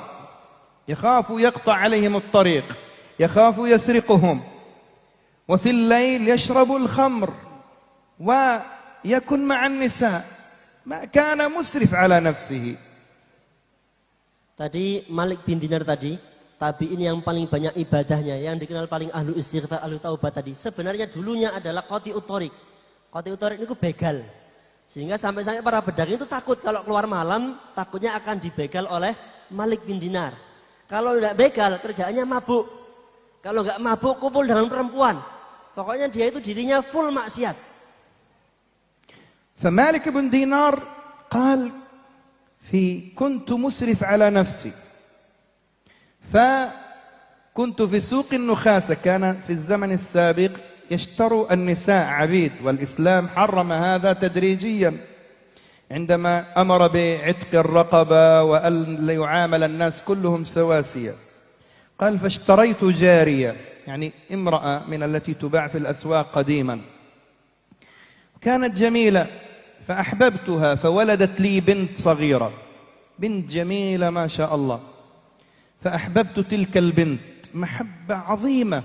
يخافوا يقطع عليهم الطريق، يخافوا يسرقهم، وفي الليل يشرب الخمر يكن مع النساء ما كان مسرف على نفسه. Tadi Malik bin Dinar tadi, tabi'in yang paling banyak ibadahnya, yang dikenal paling ahlu istighfar, ahlu taubat tadi, sebenarnya dulunya adalah qati'ut thoriq. Qati'ut thoriq itu begal. Sehingga sampai-sampai para pedagang itu takut kalau keluar malam, takutnya akan dibegal oleh Malik bin Dinar. Kalau tidak begal, kerjaannya mabuk. Kalau nggak mabuk, kumpul dengan perempuan. Pokoknya dia itu dirinya full maksiat. فمالك بن دينار قال كنت مسرف على نفسي فكنت في سوق النخاسة. كان في الزمن السابق يشتروا النساء عبيد، والإسلام حرم هذا تدريجيا عندما أمر بعتق الرقبة وأن يعامل الناس كلهم سواسية. قال فاشتريت جارية، يعني امرأة من التي تباع في الأسواق قديما، كانت جميلة فأحببتها فولدت لي بنت صغيرة، بنت جميلة ما شاء الله. فأحببت تلك البنت محبة عظيمة،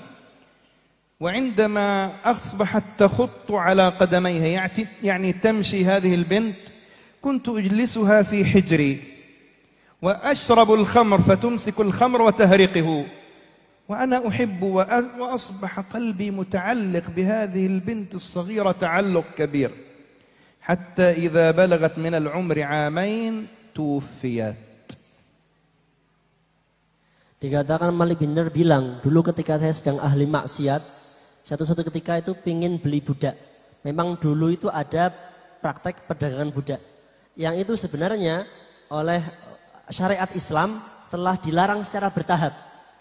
وعندما أصبحت تخط على قدميها يعني تمشي هذه البنت، كنت أجلسها في حجري وأشرب الخمر فتمسك الخمر وتهرقه وأنا أحب، وأصبح قلبي متعلق بهذه البنت الصغيرة تعلق كبير، حتى إذا بلغت من العمر 2 عام توفيت. Dikatakan Malik bin Dinar bilang, dulu ketika saya sedang ahli maksiat, satu ketika itu pingin beli budak. Memang dulu itu ada praktek perdagangan budak. Yang itu sebenarnya oleh syariat Islam telah dilarang secara bertahap.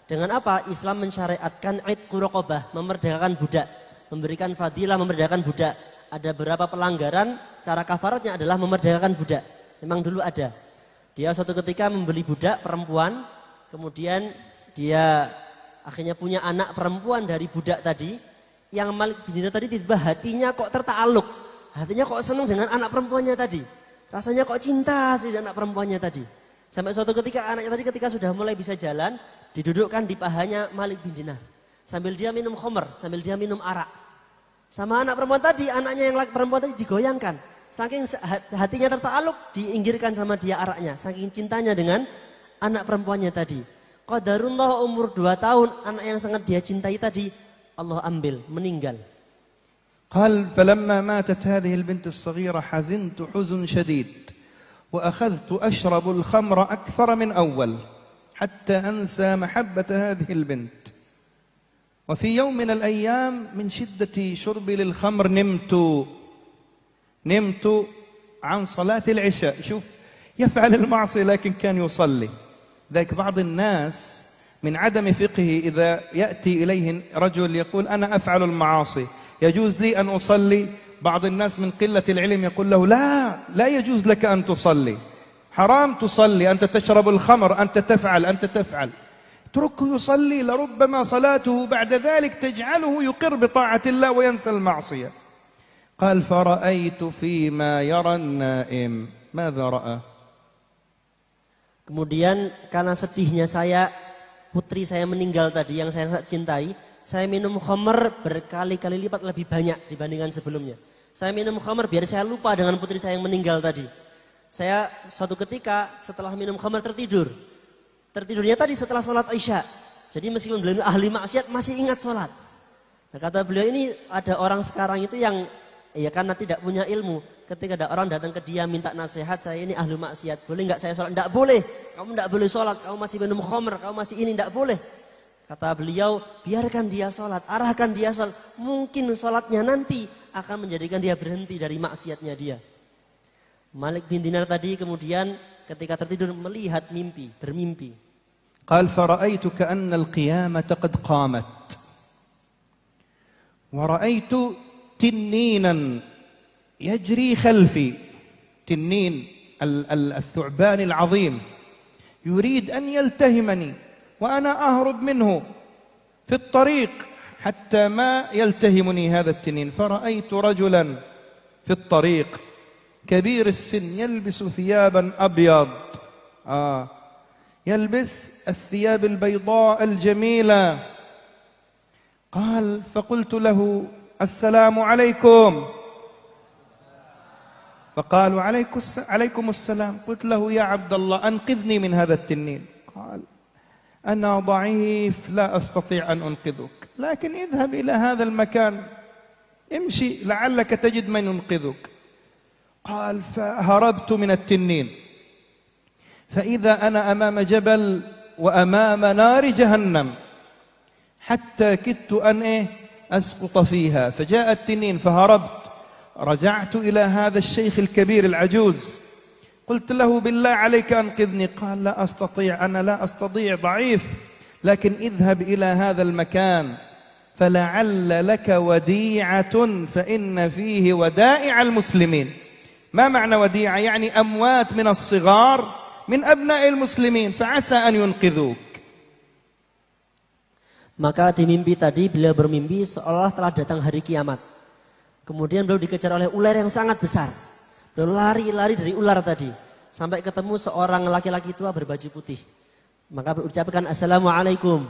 Dengan apa? Islam mensyariatkan itqu raqabah, memerdekakan budak, memberikan fadilah memerdekakan budak. Ada beberapa pelanggaran, cara kafaratnya adalah memerdekakan budak. Memang dulu ada. Dia suatu ketika membeli budak perempuan, kemudian dia akhirnya punya anak perempuan dari budak tadi. Yang Malik bin Dinar tadi tiba hatinya kok tertakluk, hatinya kok senang dengan anak perempuannya tadi. Rasanya kok cinta sih dengan anak perempuannya tadi. Sampai suatu ketika anaknya tadi ketika sudah mulai bisa jalan, didudukkan di pahanya Malik bin Dinar. Sambil dia minum khamr, sambil dia minum arak. Sama anak perempuan tadi, anaknya yang perempuan tadi digoyangkan. Saking hatinya tertakluk, diinggirkan sama dia araknya. Saking cintanya dengan anak perempuannya tadi. Qadarullah umur 2 tahun, anak yang sangat dia cintai tadi, Allah ambil, meninggal. قال فلما ماتت هذه البنت الصغيرة حزنت حزن شديد وأخذت أشرب الخمر أكثر من أول حتى أنسى محبة هذه البنت. وفي يوم من الأيام من شدة شربي للخمر نمت عن صلاة العشاء. شوف يفعل المعصية لكن كان يصلي. ذاك بعض الناس من عدم فقهه إذا يأتي إليه رجل يقول أنا أفعل المعاصي يجوز لي أن أصلي، بعض الناس من قلة العلم يقول له لا يجوز لك أن تصلي، حرام تصلي، أنت تشرب الخمر، أنت تفعل. اتركه يصلي، لربما صلاته بعد ذلك تجعله يقر بطاعة الله وينسى المعصية. قال فرأيت فيما يرى النائم. ماذا رأى؟ Kemudian karena sedihnya saya, putri saya meninggal tadi yang saya sangat cintai, saya minum khamr berkali-kali lipat lebih banyak dibandingkan sebelumnya. Saya minum khamr biar saya lupa dengan putri saya yang meninggal tadi. Saya suatu ketika setelah minum khamr tertidur. Tertidurnya tadi setelah sholat Isya. Jadi meskipun beliau ahli maksiat masih ingat sholat. Nah, kata beliau ini ada orang sekarang itu yang ya karena tidak punya ilmu. Ketika ada orang datang ke dia minta nasihat, saya ini ahli maksiat, boleh nggak saya sholat? Nggak boleh, kamu nggak boleh sholat, kamu masih minum khamr, kamu masih ini, nggak boleh. Kata beliau, biarkan dia sholat, arahkan dia sholat. Mungkin sholatnya nanti akan menjadikan dia berhenti dari maksiatnya dia. Malik bin Dinar tadi kemudian ketika tertidur melihat mimpi, bermimpi. قال فرأيت كأن القيامة قد قامت ورأيت تنينا يجري خلفي، تنين الثعبان العظيم يريد أن يلتهمني وأنا أهرب منه في الطريق حتى ما يلتهمني هذا التنين. فرأيت رجلا في الطريق كبير السن يلبس ثيابا أبيض، يلبس الثياب البيضاء الجميلة. قال فقلت له السلام عليكم. فقالوا عليكم السلام. قلت له يا عبد الله أنقذني من هذا التنين. قال أنا ضعيف لا أستطيع أن أنقذك، لكن اذهب إلى هذا المكان، امشي لعلك تجد من ينقذك. قال فهربت من التنين، فإذا أنا أمام جبل وأمام نار جهنم، حتى كدت أن أسقط فيها، فجاء التنين فهربت. رجعت إلى هذا الشيخ الكبير العجوز، قلت له بالله عليك أنقذني. قال لا أستطيع، أنا لا أستطيع، ضعيف، لكن اذهب إلى هذا المكان فلعل لك وديعة فإن فيه ودائع المسلمين. ما معنى وديعة؟ يعني أموات من الصغار من أبناء المسلمين، فعسى أن ينقذوك. Maka di mimpi tadi beliau bermimpi seolah telah datang hari kiamat. Kemudian beliau dikejar oleh ular yang sangat besar. Beliau lari dari ular tadi sampai ketemu seorang laki-laki tua berbaju putih. Maka berucapkan Assalamualaikum.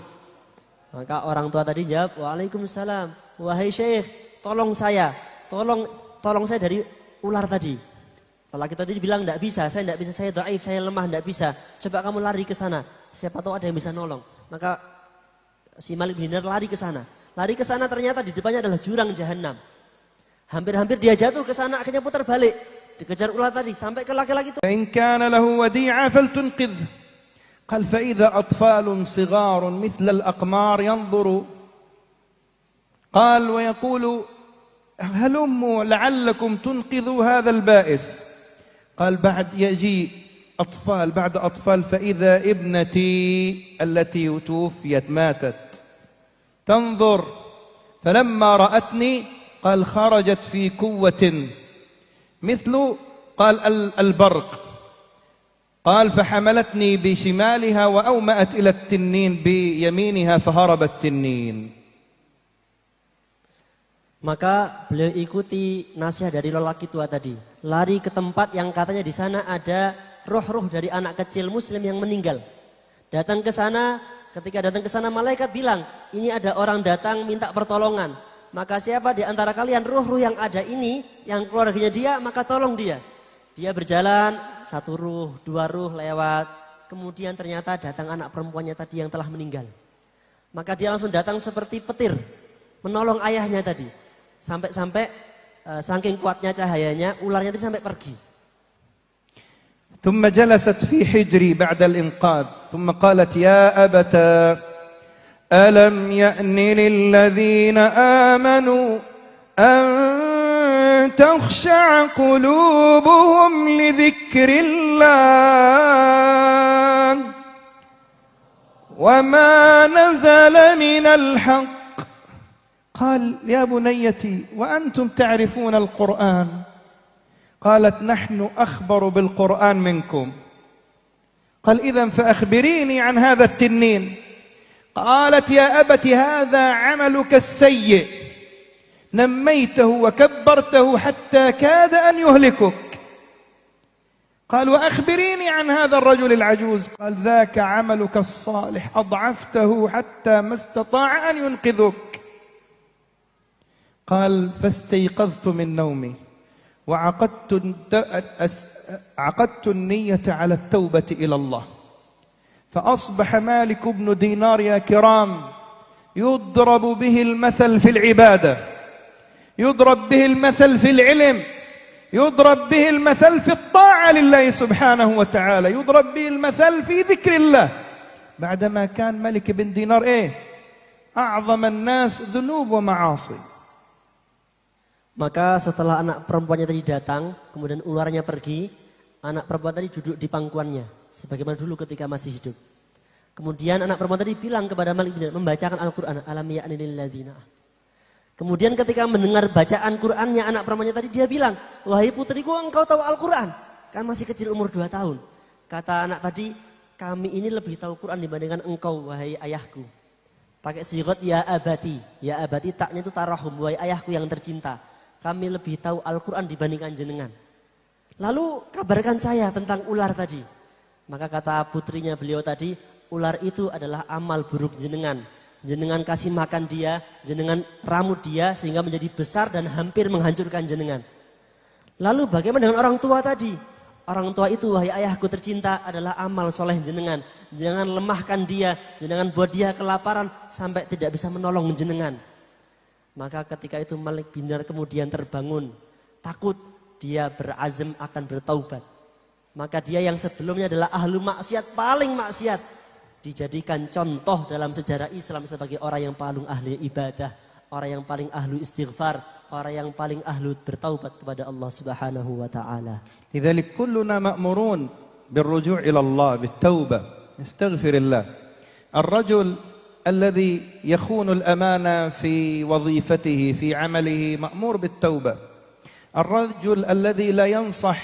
Maka orang tua tadi jawab, Waalaikumsalam. Wahai Syekh, tolong saya dari ular tadi. Laki tadi bilang tidak bisa, saya dhaif, saya lemah, tidak bisa. Coba kamu lari ke sana, siapa tahu ada yang bisa nolong. Maka si Malik bin Dinar lari ke sana. Lari ke sana ternyata di depannya adalah jurang jahanam. Hampir-hampir dia jatuh ke sana, akhirnya putar balik. Dikejar ular tadi sampai ke laki-laki itu. إن كان له وديعة فلتنقذ. قال فإذا أطفال صغار مثل الأقمار ينظر. قال ويقول هلموا لعلكم تنقذوا هذا البائس. قال بعد يجي أطفال بعد أطفال، فإذا ابنتي التي توفيت ماتت تنظر، فلما رأتني قال خرجت في قوة مثل قال البرق. قال فحملتني بشمالها وأومأت إلى التنين بيمينها فهرب التنين. Maka beliau ikuti nasihat dari lelaki tua tadi. Lari ke tempat yang katanya di sana ada roh-roh dari anak kecil muslim yang meninggal. Datang ke sana, ketika datang ke sana malaikat bilang, ini ada orang datang minta pertolongan. Maka siapa di antara kalian ruh-ruh yang ada ini, yang keluarganya dia, maka tolong dia. Dia berjalan, satu ruh, dua ruh lewat. Kemudian ternyata datang anak perempuannya tadi yang telah meninggal. Maka dia langsung datang seperti petir, menolong ayahnya tadi. Sampai saking kuatnya cahayanya, ularnya itu sampai pergi. ثم جلست في حجري بعد الإنقاذ ثم قالت يا أبتا ألم يأن للذين آمنوا أن تخشع قلوبهم لذكر الله وما نزل من الحق. قال يا بنيتي وأنتم تعرفون القرآن. قالت نحن أخبر بالقرآن منكم. قال إذن فأخبريني عن هذا التنين. قالت يا أبت هذا عملك السيء، نميته وكبرته حتى كاد أن يهلكك. قال وأخبريني عن هذا الرجل العجوز. قال ذاك عملك الصالح، أضعفته حتى ما استطاع أن ينقذك. قال فاستيقظت من نومي وعقدت النية على التوبة إلى الله، فأصبح مالك بن دينار يا كرام يضرب به المثل في العبادة، يضرب به المثل في العلم، يضرب به المثل في الطاعة لله سبحانه وتعالى، يضرب به المثل في ذكر الله، بعدما كان ملك بن دينار أعظم الناس ذنوب ومعاصي. Maka setelah anak perempuannya tadi datang, kemudian ularnya pergi, anak perempuan tadi duduk di pangkuannya, sebagaimana dulu ketika masih hidup. Kemudian anak perempuan tadi bilang kepada Malik bin Dinar, membacakan Al-Quran, alam ya'ni lil ladzina. Kemudian ketika mendengar bacaan Qurannya anak perempuannya tadi, dia bilang, wahai putriku engkau tahu Al-Quran? Kan masih kecil umur 2 tahun. Kata anak tadi, kami ini lebih tahu Quran dibandingkan engkau, wahai ayahku. Pakai sigot ya abati taknya itu tarahum, wahai ayahku yang tercinta. Kami lebih tahu Al-Quran dibandingkan jenengan. Lalu kabarkan saya tentang ular tadi. Maka kata putrinya beliau tadi, ular itu adalah amal buruk jenengan. Jenengan kasih makan dia, jenengan ramut dia sehingga menjadi besar dan hampir menghancurkan jenengan. Lalu bagaimana dengan orang tua tadi? Orang tua itu, wahai ayahku tercinta, adalah amal soleh jenengan. Jangan lemahkan dia, jangan buat dia kelaparan sampai tidak bisa menolong jenengan. Maka ketika itu Malik bin Dinar kemudian terbangun, takut, dia berazam akan bertaubat. Maka dia yang sebelumnya adalah ahlu maksiat, paling maksiat, dijadikan contoh dalam sejarah Islam sebagai orang yang paling ahli ibadah, orang yang paling ahlu istighfar, orang yang paling ahlu bertaubat kepada Allah Subhanahu wa taala. لذلك كلنا مأمورون بالرجوع إلى الله بالتوبة نستغفر الله. الرجل الذي يخون الأمانة في وظيفته في عمله مأمور بالتوبة. الرجل الذي لا ينصح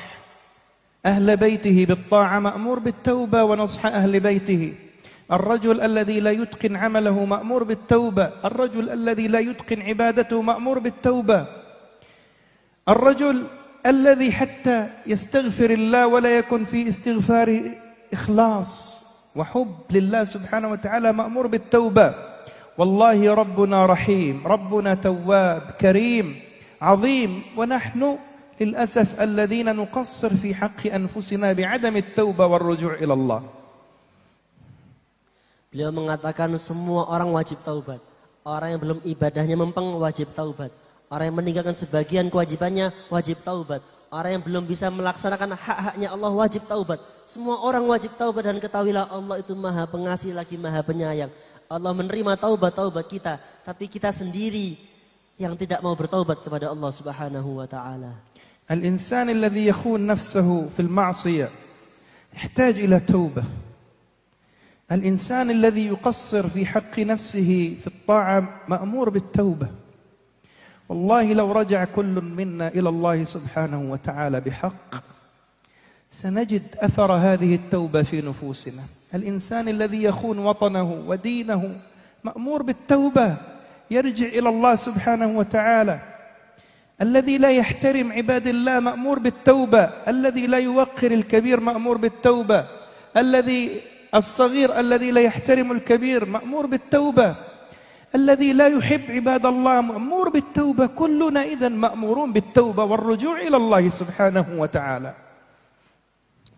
أهل بيته بالطاعة مأمور بالتوبة ونصح أهل بيته. الرجل الذي لا يتقن عمله مأمور بالتوبة. الرجل الذي لا يتقن عبادته مأمور بالتوبة. الرجل الذي حتى يستغفر الله ولا يكن في استغفاره إخلاص وحب لله سبحانه وتعالى مأمور بالتوبة. والله ربنا رحيم، ربنا تواب كريم عظيم، ونحن للأسف الذين نقصر في حق أنفسنا بعدم التوبة والرجوع إلى الله. Beliau mengatakan semua orang wajib taubat. Orang yang belum ibadahnya mempeng wajib taubat. Orang yang meninggalkan sebagian kewajibannya wajib taubat. Orang yang belum bisa melaksanakan hak-haknya Allah wajib taubat. Semua orang wajib taubat, dan ketahuilah Allah itu maha pengasih lagi maha penyayang. Allah menerima taubat-taubat kita, tapi kita sendiri yang tidak mau bertaubat kepada Allah Subhanahu wa taala. Al-insan alladhi yakhun nafsahu fil ma'siyah yahtaj ila taubah. Al-insan alladhi yuqassir fi haqqi nafsihi fi at-ta'ah ma'mur bit-taubah. والله لو رجع كل منا إلى الله سبحانه وتعالى بحق سنجد أثر هذه التوبة في نفوسنا. الإنسان الذي يخون وطنه ودينه مأمور بالتوبة، يرجع إلى الله سبحانه وتعالى. الذي لا يحترم عباد الله مأمور بالتوبة. الذي لا يوقر الكبير مأمور بالتوبة. الصغير الذي لا يحترم الكبير مأمور بالتوبة. الذي لا يحب عباد الله مأمور بالتوبة. كلنا إذن مأمورون بالتوبة والرجوع إلى الله سبحانه وتعالى.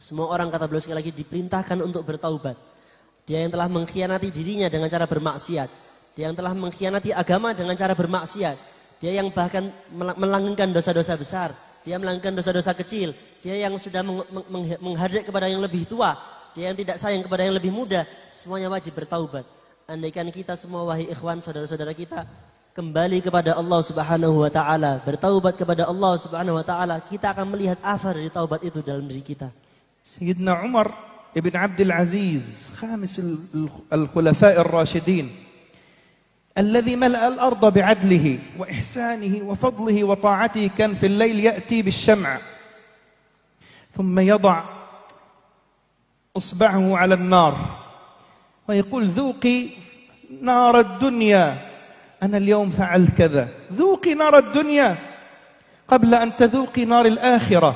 Semua orang, kata beliau sekali lagi, diperintahkan untuk bertaubat. Dia yang telah mengkhianati dirinya dengan cara bermaksiat, dia yang telah mengkhianati agama dengan cara bermaksiat, dia yang bahkan melanggengkan dosa-dosa besar, dia melanggengkan dosa-dosa kecil, dia yang sudah menghadap kepada yang lebih tua, dia yang tidak sayang kepada yang lebih muda, semuanya wajib bertaubat. Andaikan kita semua, wahai ikhwan, saudara-saudara kita, kembali kepada Allah Subhanahu wa taala, bertaubat kepada Allah Subhanahu wa taala, kita akan melihat asar dari taubat itu dalam diri kita. Sayyidina Umar ibn Abdul Aziz, khamis al-khulafa ar-rashidin, alladhi mala'a al-ardha bi'adlihi wa ihsanihi wa fadlihi wa ta'atihi, kan fi al-layl ya'ti bish-sham'a thumma yada' isba'ahu 'ala an-nar ويقول ذوقي نار الدنيا، أنا اليوم فعلت كذا. ذوقي نار الدنيا قبل أن تذوقي نار الآخرة.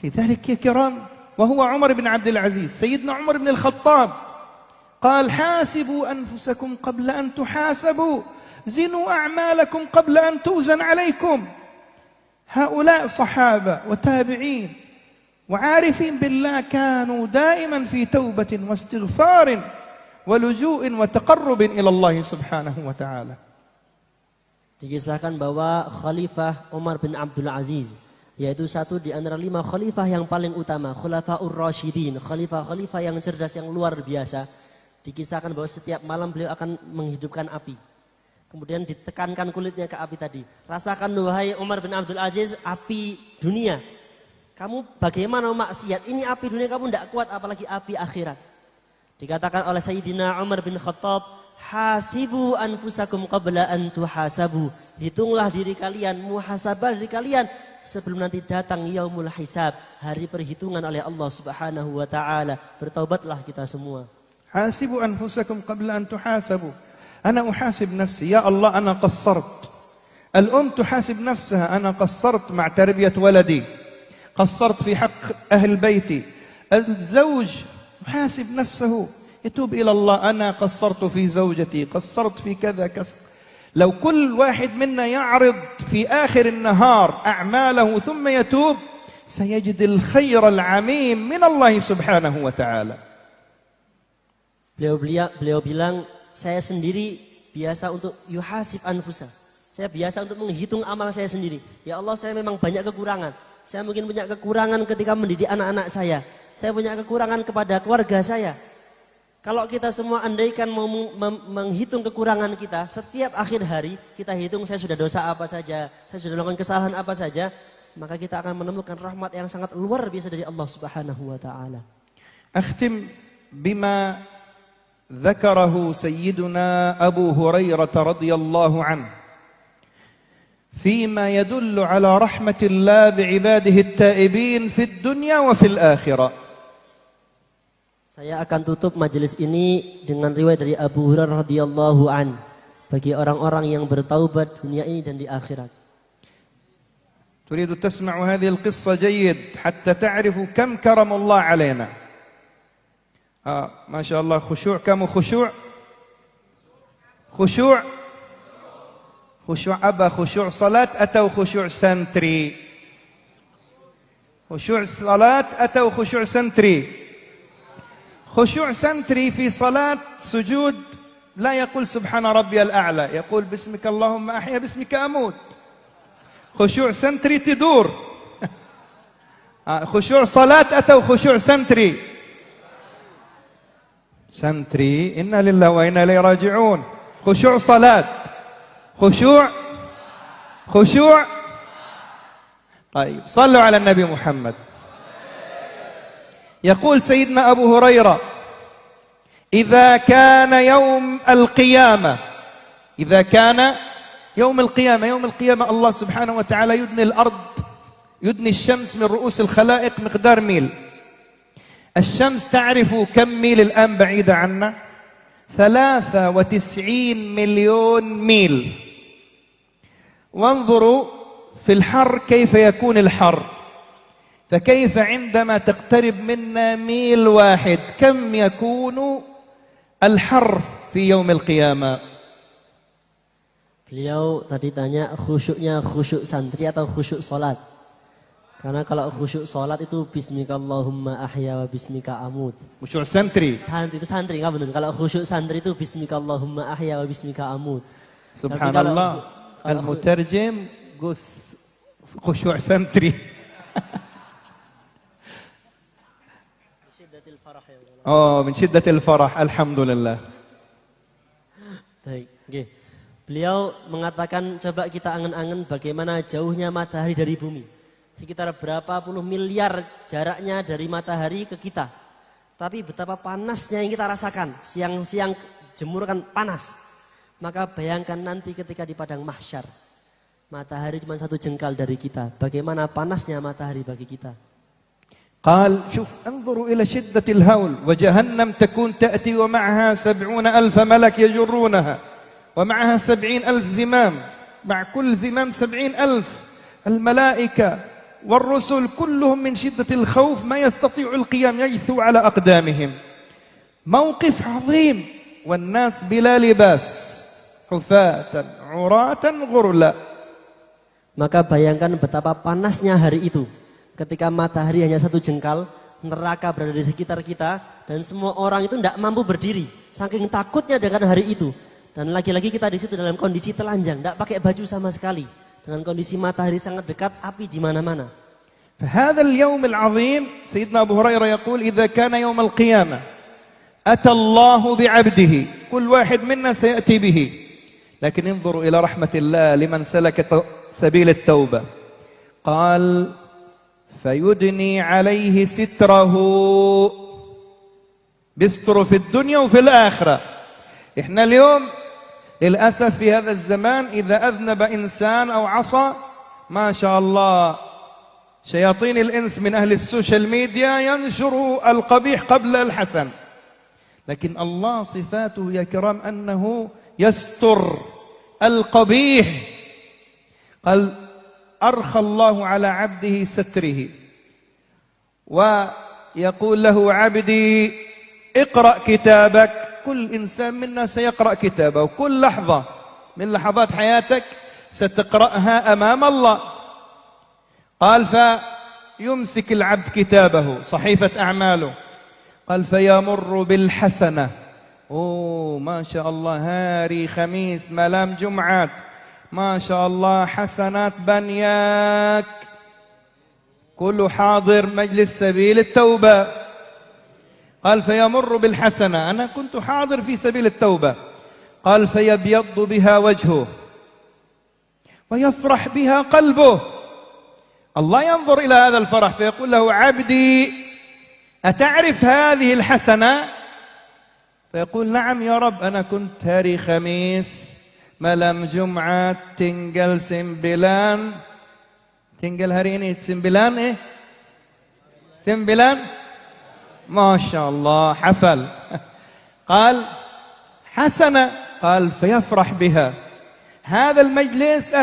لذلك يا كرام، وهو عمر بن عبد العزيز، سيدنا عمر بن الخطاب قال حاسبوا أنفسكم قبل أن تحاسبوا، زنوا أعمالكم قبل أن توزن عليكم. هؤلاء صحابة وتابعين وعارفين بالله كانوا دائما في توبة واستغفار ولجوء وتقرب إلى الله سبحانه وتعالى. Dikisahkan bahwa Khalifah Umar bin Abdul Aziz, yaitu satu di antara 5 khalifah yang paling utama, Khulafaur Rasyidin, khalifah-khalifah yang cerdas, yang luar biasa. Dikisahkan bahwa setiap malam beliau akan menghidupkan api. Kemudian ditekankan kulitnya ke api tadi. Rasakan wahai Umar bin Abdul Aziz, api dunia. Kamu bagaimana maksiat? Ini api dunia kamu tidak kuat, apalagi api akhirat. Dikatakan oleh Sayyidina Umar bin Khattab, hasibu anfusakum qabla an tuhasabu. Hitunglah diri kalian, muhasabah diri kalian sebelum nanti datang yaumul hisab, hari perhitungan oleh Allah Subhanahu wa taala. Bertaubatlah kita semua. Hasibu anfusakum qabla an tuhasabu. Ana uhasib nafsi, ya Allah ana qassart. Al-um tuhasib nafsaha, ana qassart ma' tarbiyat waladi. قصرت في حق أهل بيتي. الزوج يحاسب نفسه، يتوب إلى الله، أنا قصرت في زوجتي، قصرت في كذا لو كل واحد منا يعرض في آخر النهار أعماله ثم يتوب سيجد الخير العميم من الله سبحانه وتعالى. Beliau bilang, saya sendiri biasa untuk yuhasib anfusa. Saya biasa untuk menghitung amal saya sendiri. Ya Allah, saya memang banyak kekurangan. Saya mungkin punya kekurangan ketika mendidik anak-anak saya. Saya punya kekurangan kepada keluarga saya. Kalau kita semua andaikan mau menghitung kekurangan kita, setiap akhir hari kita hitung saya sudah dosa apa saja, saya sudah melakukan kesalahan apa saja, maka kita akan menemukan rahmat yang sangat luar biasa dari Allah Subhanahu wa taala. أختم بما ذكره سيدنا أبو هريرة رضي الله عنه فيما يدل على رحمة الله بعباده التائبين في الدنيا وفي الآخرة. Saya akan tutup majelis ini dengan riwayat dari Abu Hurairah radhiyallahu an bagi orang-orang yang bertaubat dunia ini dan di akhirat. تريد تسمع هذه القصة جيد حتى تعرف كم كرم الله علينا. ما شاء الله خشوع. كم خشوع؟ خشوع أبا خشوع صلاة أتوا خشوع سنتري. خشوع صلاة أتوا خشوع سنتري. خشوع سنتري في صلاة سجود لا يقول سبحان ربي الأعلى، يقول باسمك اللهم أحيا باسمك أموت. خشوع سنتري تدور. خشوع صلاة أتوا خشوع سنتري. سنتري إنا لله وإنا إليه راجعون. خشوع صلاة. خشوع. طيب صلوا على النبي محمد. يقول سيدنا أبو هريرة إذا كان يوم القيامة يوم القيامة الله سبحانه وتعالى يدني الشمس من رؤوس الخلائق مقدار ميل. الشمس تعرف كم ميل الآن بعيدة عنا؟ 93 مليون ميل. وانظروا في الحر كيف يكون الحر، فكيف عندما تقترب منا ميل واحد كم يكون الحر في يوم القيامة. Beliau tadi tanya khusyuknya khusyuk santri atau khusyuk salat. Karena kalau khusyuk salat itu bismika Allahumma ahya wa bismika amut. Khusyuk santri. Santri itu santri enggak benar. Kalau khusyuk santri itu bismika Allahumma ahya wa bismika amut. Subhanallah. Al-mutarjim gus khusyuk santri. Oh, min syiddatil farah. Alhamdulillah. Baik, nggih. Beliau mengatakan coba kita angen-angen bagaimana jauhnya matahari dari bumi. Sekitar berapa puluh miliar jaraknya dari matahari ke kita. Tapi betapa panasnya yang kita rasakan. Siang-siang jemur kan panas. Maka bayangkan nanti ketika di padang mahsyar. Matahari cuma 1 jengkal dari kita. Bagaimana panasnya matahari bagi kita. قال شوف انظروا إلى شدة الهول وجهنم تكون تأتي ومعها 70,000 ملك يجرونها ومعها 70,000 زمام مع كل زمام 70,000 الملائكة والرسل كلهم من شدة الخوف ما يستطيع القيام يجثوا على أقدامهم. موقف عظيم والناس بلا لباس حفاة عراة غرلا. Maka bayangkan betapa panasnya hari itu. Ketika matahari hanya 1 jengkal, neraka berada di sekitar kita, dan semua orang itu tidak mampu berdiri, saking takutnya dengan hari itu. Dan lagi-lagi kita di situ dalam kondisi telanjang, tidak pakai baju sama sekali, dengan kondisi matahari sangat dekat, api di mana-mana. فهذا اليوم العظيم سيدنا أبو هريرة يقول إذا كان يوم القيامة أتى الله بعبده كل واحد منا سيأتي به لكن انظروا إلى رحمة الله لمن سلك سبيل التوبة قال فيدني عليه ستره بيستر في الدنيا وفي الآخرة. إحنا اليوم للأسف في هذا الزمان إذا أذنب إنسان أو عصى ما شاء الله شياطين الإنس من أهل السوشيال ميديا ينشروا القبيح قبل الحسن. لكن الله صفاته يا كرام أنه يستر القبيح. قال أرخى الله على عبده ستره ويقول له عبدي اقرأ كتابك. كل إنسان منا سيقرأ كتابه وكل لحظة من لحظات حياتك ستقرأها أمام الله. قال فيمسك العبد كتابه صحيفة أعماله، قال فيمر بالحسنة. أوه ما شاء الله، هاري خميس ملام جمعات، ما شاء الله حسنات بنياك، كل حاضر مجلس سبيل التوبة. قال فيمر بالحسنة، أنا كنت حاضر في سبيل التوبة. قال فيبيض بها وجهه ويفرح بها قلبه. الله ينظر إلى هذا الفرح فيقول له عبدي أتعرف هذه الحسنة؟ فيقول نعم يا رب، أنا كنت هاري خميس malam Jumat tinggal 9. Tinggal hari ini 9 9. Masya Allah hafal. قال حسنة. قال فيفرح بها. هذا المجلس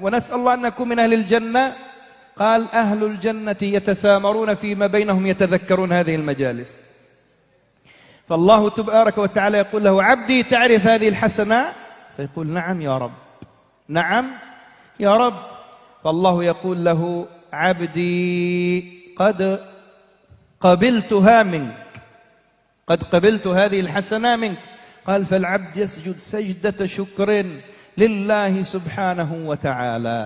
ونسأل الله أن نكون من أهل الجنة. قال أهل الجنة يتسامرون فيما بينهم يتذكرون هذه المجالس. فالله تبارك وتعالى يقول له عبدي تعرف هذه الحسنة؟ فيقول نعم يا رب، نعم يا رب. فالله يقول له عبدي قد قبلتها منك، قد قبلت هذه الحسنة منك. قال فالعبد يسجد سجدة شكر لله سبحانه وتعالى.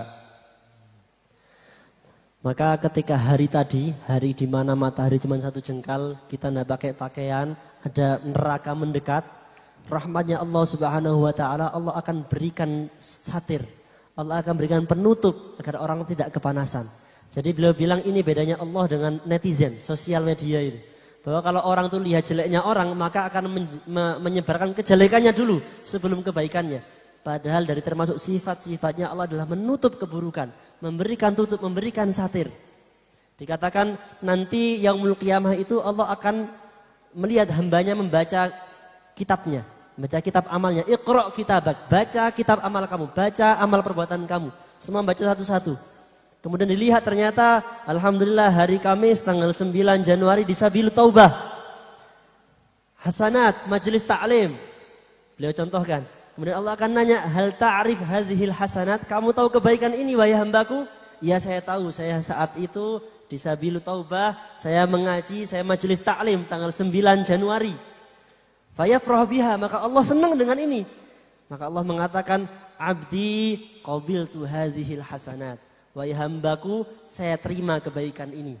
Maka ketika hari tadi, hari di mana matahari cuma 1 jengkal, kita tidak pakai pakaian, ada neraka mendekat, rahmatnya Allah Subhanahu wa taala, Allah akan berikan satir. Allah akan berikan penutup agar orang tidak kepanasan. Jadi beliau bilang ini bedanya Allah dengan netizen, sosial media ini. Bahwa kalau orang tuh lihat jeleknya orang, maka akan menyebarkan kejelekannya dulu sebelum kebaikannya. Padahal dari termasuk sifat-sifatnya Allah adalah menutup keburukan, memberikan tutup, memberikan satir. Dikatakan nanti yaumul qiyamah itu Allah akan melihat hambanya membaca kitabnya, baca kitab amalnya. Iqra' kitabak, baca kitab amal kamu, baca amal perbuatan kamu. Semua baca satu-satu. Kemudian dilihat ternyata alhamdulillah hari Kamis tanggal 9 Januari di Sabil Taubah. Hasanat majelis ta'lim. Beliau contohkan. Kemudian Allah akan nanya, hal ta'rif hadhil hasanat? Kamu tahu kebaikan ini wahai hambaku? Ya saya tahu, saya saat itu di Sabil Taubah, saya mengaji, saya majelis ta'lim tanggal 9 Januari. Fayafrah biha, maka Allah senang dengan ini. Maka Allah mengatakan, abdi qabiltu hadhil hasanat. Wahai hambaku, saya terima kebaikan ini.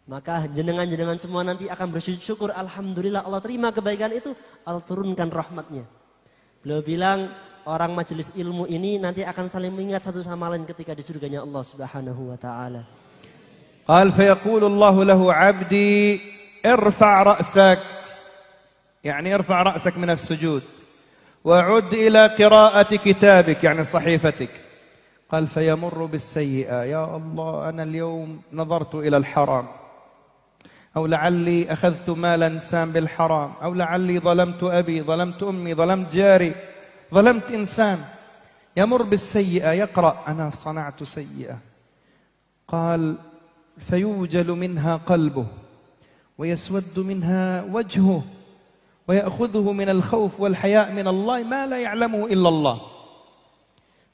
Maka jenengan-jenengan semua nanti akan bersujud syukur. Alhamdulillah Allah terima kebaikan itu, Allah turunkan rahmatnya. Beliau bilang orang majelis ilmu ini nanti akan saling mengingat satu sama lain ketika di surganya Allah Subhanahu wa taala. قال فيقول الله له عبدي ارفع رأسك، يعني ارفع رأسك من السجود وعد إلى قراءة كتابك يعني صحيفتك. قال فيمر بالسيئة، يا الله أنا اليوم نظرت إلى الحرام، أو لعلي أخذت مال إنسان بالحرام، أو لعلي ظلمت أبي، ظلمت أمي، ظلمت جاري، ظلمت إنسان. يمر بالسيئة، يقرأ أنا صنعت سيئة. قال فيوجل منها قلبه ويسود منها وجهه ويأخذه من الخوف والحياء من الله ما لا يعلمه إلا الله.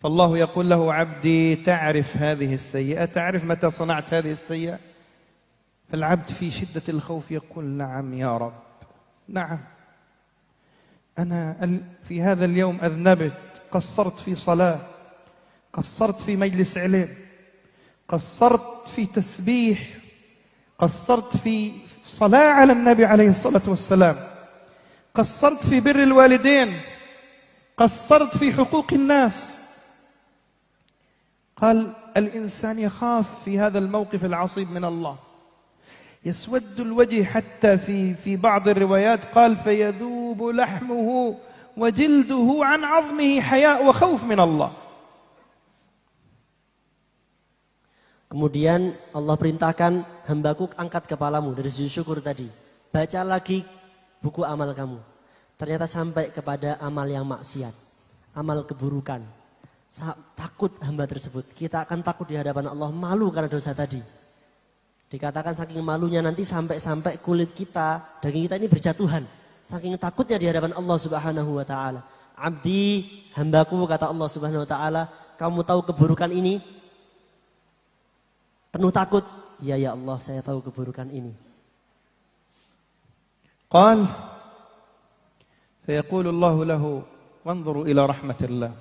فالله يقول له عبدي تعرف هذه السيئة؟ تعرف متى صنعت هذه السيئة؟ فالعبد في شدة الخوف يقول نعم يا رب، نعم أنا في هذا اليوم أذنبت، قصرت في صلاة، قصرت في مجلس علم، قصرت في تسبيح، قصرت في صلاة على النبي عليه الصلاة والسلام، قصرت في بر الوالدين، قصرت في حقوق الناس. قال الإنسان يخاف في هذا الموقف العصيب من الله، يسود الوجه حتى في بعض الروايات قال فيذوب لحمه وجلده عن عظمه حياء وخوف من الله. Kemudian Allah perintahkan hambaku angkat kepalamu dari sujud syukur tadi. Baca lagi buku amal kamu. Ternyata sampai kepada amal yang maksiat, amal keburukan. Takut hamba tersebut. Kita akan takut di hadapan Allah, malu karena dosa tadi. Dikatakan saking malunya nanti sampai kulit kita, daging kita ini berjatuhan. Saking takutnya di hadapan Allah Subhanahu wa taala. Abdi, hambaku, kata Allah Subhanahu wa taala, kamu tahu keburukan ini? Penuh takut. Ya ya Allah, saya tahu keburukan ini. قال فيقول الله له وانظروا إلى رحمة الله.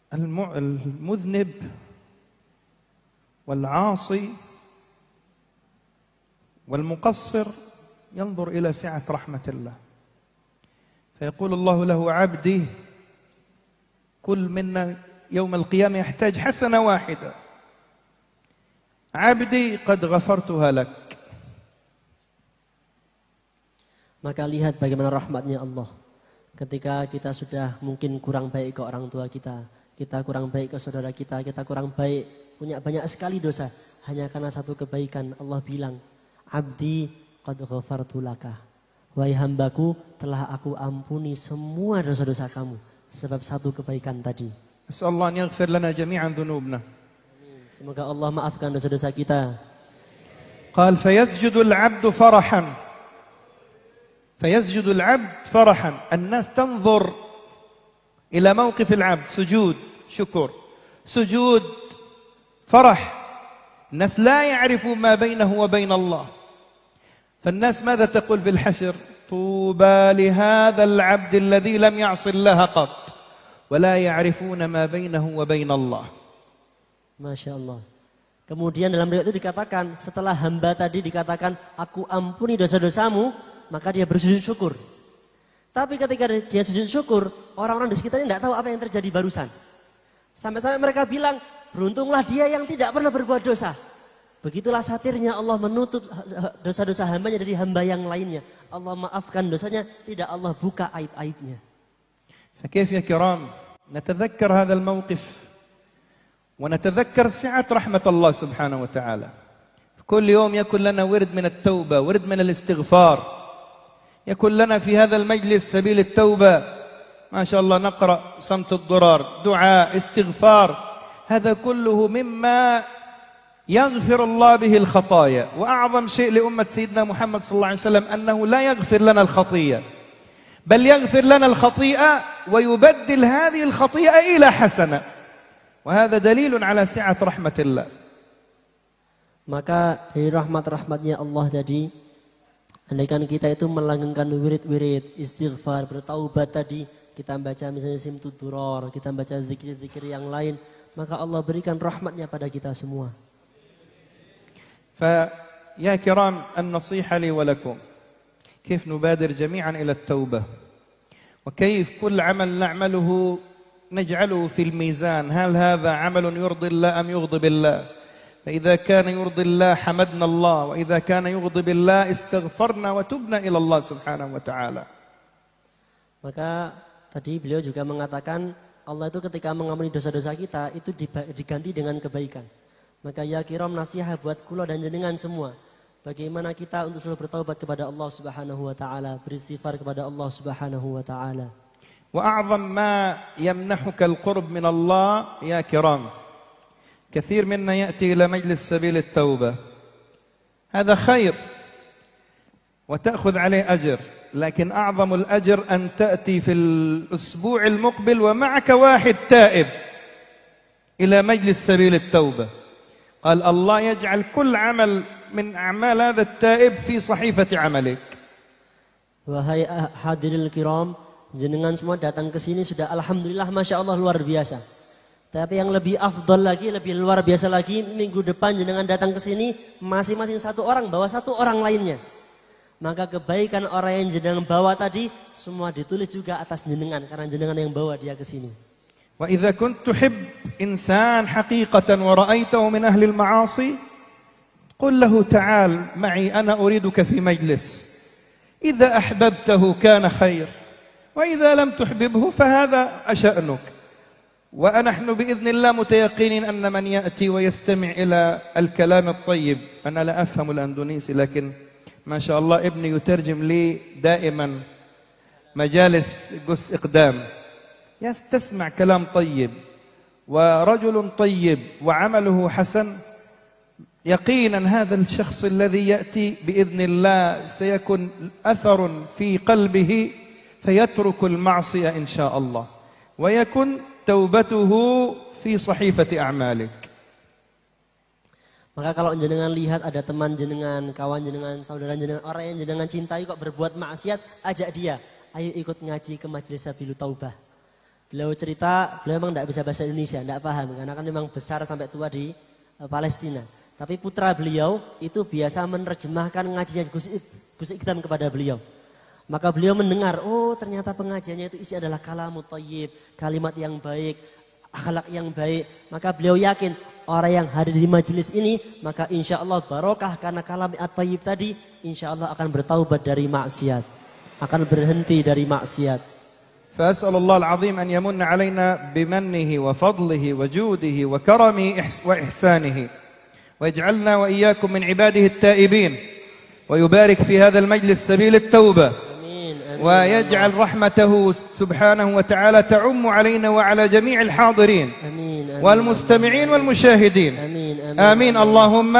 المذنب والعاصي والمقصر ينظر إلى سعة رحمة الله، فيقول الله له عبدي كل منا يوم القيامة يحتاج حسنة واحدة، عبدي قد غفرتها لك. Maka lihat bagaimana rahmatnya Allah. Ketika kita sudah mungkin kurang baik ke orang tua kita, kita kurang baik ke saudara kita kurang baik, punya banyak sekali dosa. Hanya karena satu kebaikan Allah bilang, Abdi qad ghafartu laka. Wahai hambaku, telah aku ampuni semua dosa-dosa kamu. Sebab satu kebaikan tadi. As'alullah an yaghfir lana jami'an dhunubna. Semoga Allah maafkan dosa-dosa kita. قال فيسجد العبد فرحا. فيسجد العبد فرحا. الناس تنظر إلى موقف العبد سجود شكر سجود فرح. الناس لا يعرفوا ما بينه وبين الله، فالناس ماذا تقول في الحشر؟ طوبى لهذا العبد الذي لم يعص الله قط ولا يعرفون ما بينه وبين الله. Masya Allah. Kemudian dalam riwayat itu dikatakan, setelah hamba tadi dikatakan, aku ampuni dosa-dosamu, maka dia bersujud syukur. Tapi ketika dia sujud syukur, orang-orang di sekitarnya tidak tahu apa yang terjadi barusan. Sampai-sampai mereka bilang, beruntunglah dia yang tidak pernah berbuat dosa. Begitulah satirnya Allah menutup dosa-dosa hambanya dari hamba yang lainnya. Allah maafkan dosanya, tidak Allah buka aib-aibnya. فكيف يا كرام نتذكر هذا الموقف ونتذكر سعة رحمة الله سبحانه وتعالى. كل يوم يكون لنا ورد من التوبة، ورد من الاستغفار، يكون لنا في هذا المجلس سبيل التوبة. ما شاء الله نقرأ صمت الضرار، دعاء، استغفار، هذا كله مما يغفر الله به الخطايا. وأعظم شيء لأمة سيدنا محمد صلى الله عليه وسلم أنه لا يغفر لنا الخطيئة، بل يغفر لنا الخطيئة ويبدل هذه الخطيئة إلى حسنة، وهذا دليل على سعة رحمة الله. Maka dari rahmat-rahmatnya Allah tadi, andaikan kita itu melanggengkan wirid-wirid, istighfar, bertaubat tadi, kita baca misalnya simtud duror, kita baca zikir-zikir yang lain, maka Allah berikan rahmatnya pada kita semua. فيا كرام النصيحة لي ولكم كيف نبادر جميعا إلى التوبة، وكيف كل عمل نعمله نجعله في الميزان، هل هذا عمل يرضي الله أم يغضب الله؟ فإذا كان يرضي الله حمدنا الله، وإذا كان يغضب الله استغفرنا وتبنا إلى الله سبحانه وتعالى. Maka tadi beliau juga mengatakan Allah itu ketika mengampuni dosa-dosa kita itu diganti dengan kebaikan. Maka ya kiram nasihat buat kula dan jenengan semua. Bagaimana kita untuk selalu bertaubat kepada Allah Subhanahu wa taala, beristighfar kepada Allah Subhanahu wa taala. وأعظم ما يمنحك القرب من الله يا كرام، كثير منا يأتي إلى مجلس سبيل التوبة، هذا خير وتأخذ عليه أجر، لكن أعظم الأجر أن تأتي في الأسبوع المقبل ومعك واحد تائب إلى مجلس سبيل التوبة. قال الله يجعل كل عمل من أعمال هذا التائب في صحيفة عملك. Wahai hadirin kiram, jenengan semua datang ke sini sudah alhamdulillah masya Allah luar biasa. Tapi yang lebih afdol lagi, lebih luar biasa lagi, minggu depan jenengan datang ke sini masing-masing satu orang bawa satu orang lainnya. Maka kebaikan orang yang jenengan bawa tadi semua ditulis juga atas jenengan karena jenengan yang bawa dia ke sini. وإذا كنت تحب إنسان حقيقة ورأيته من أهل المعاصي قل له تعال معي أنا أريدك في مجلس، إذا أحببته كان خير، وإذا لم تحببه فهذا أشأنك. ونحن بإذن الله متيقنين أن من يأتي ويستمع إلى الكلام الطيب، أنا لا أفهم الأندونيسي لكن ما شاء الله ابني يترجم لي دائما مجالس قس إقدام، تسمع كلام طيب ورجل طيب وعمله حسن، يقينا هذا الشخص الذي يأتي بإذن الله سيكون أثر في قلبه فيترك المعصية إن شاء الله ويكن توبته في صحيفة أعمالك. Maka kalau jenengan lihat ada teman jenengan, kawan jenengan, saudara jenengan, orang yang jenengan cintai kok berbuat maksiat, ajak dia, ayo ikut ngaji ke Majelis Sabilu Taubah. Beliau cerita, beliau memang tidak bisa bahasa Indonesia, tidak paham, karena kan memang besar sampai tua di Palestina. Tapi putra beliau itu biasa menerjemahkan ngajinya Gus Ikdam kepada beliau. Maka beliau mendengar, oh ternyata pengajiannya itu isi adalah kalamut thayyib, kalimat yang baik, akhlak yang baik. Maka beliau yakin orang yang hadir di majelis ini, maka insya Allah barokah karena kalimat thayyib tadi, insya Allah akan bertaubat dari maksiat, akan berhenti dari maksiat. فأسأل الله العظيم أن يمن علينا بمنه وفضله وجوده وكرمه وإحسانه ويجعلنا وإياكم من عباده التائبين ويبارك في هذا المجلس سبيل التوبة ويجعل رحمته سبحانه وتعالى تعم علينا وعلى جميع الحاضرين والمستمعين والمشاهدين. آمين اللهم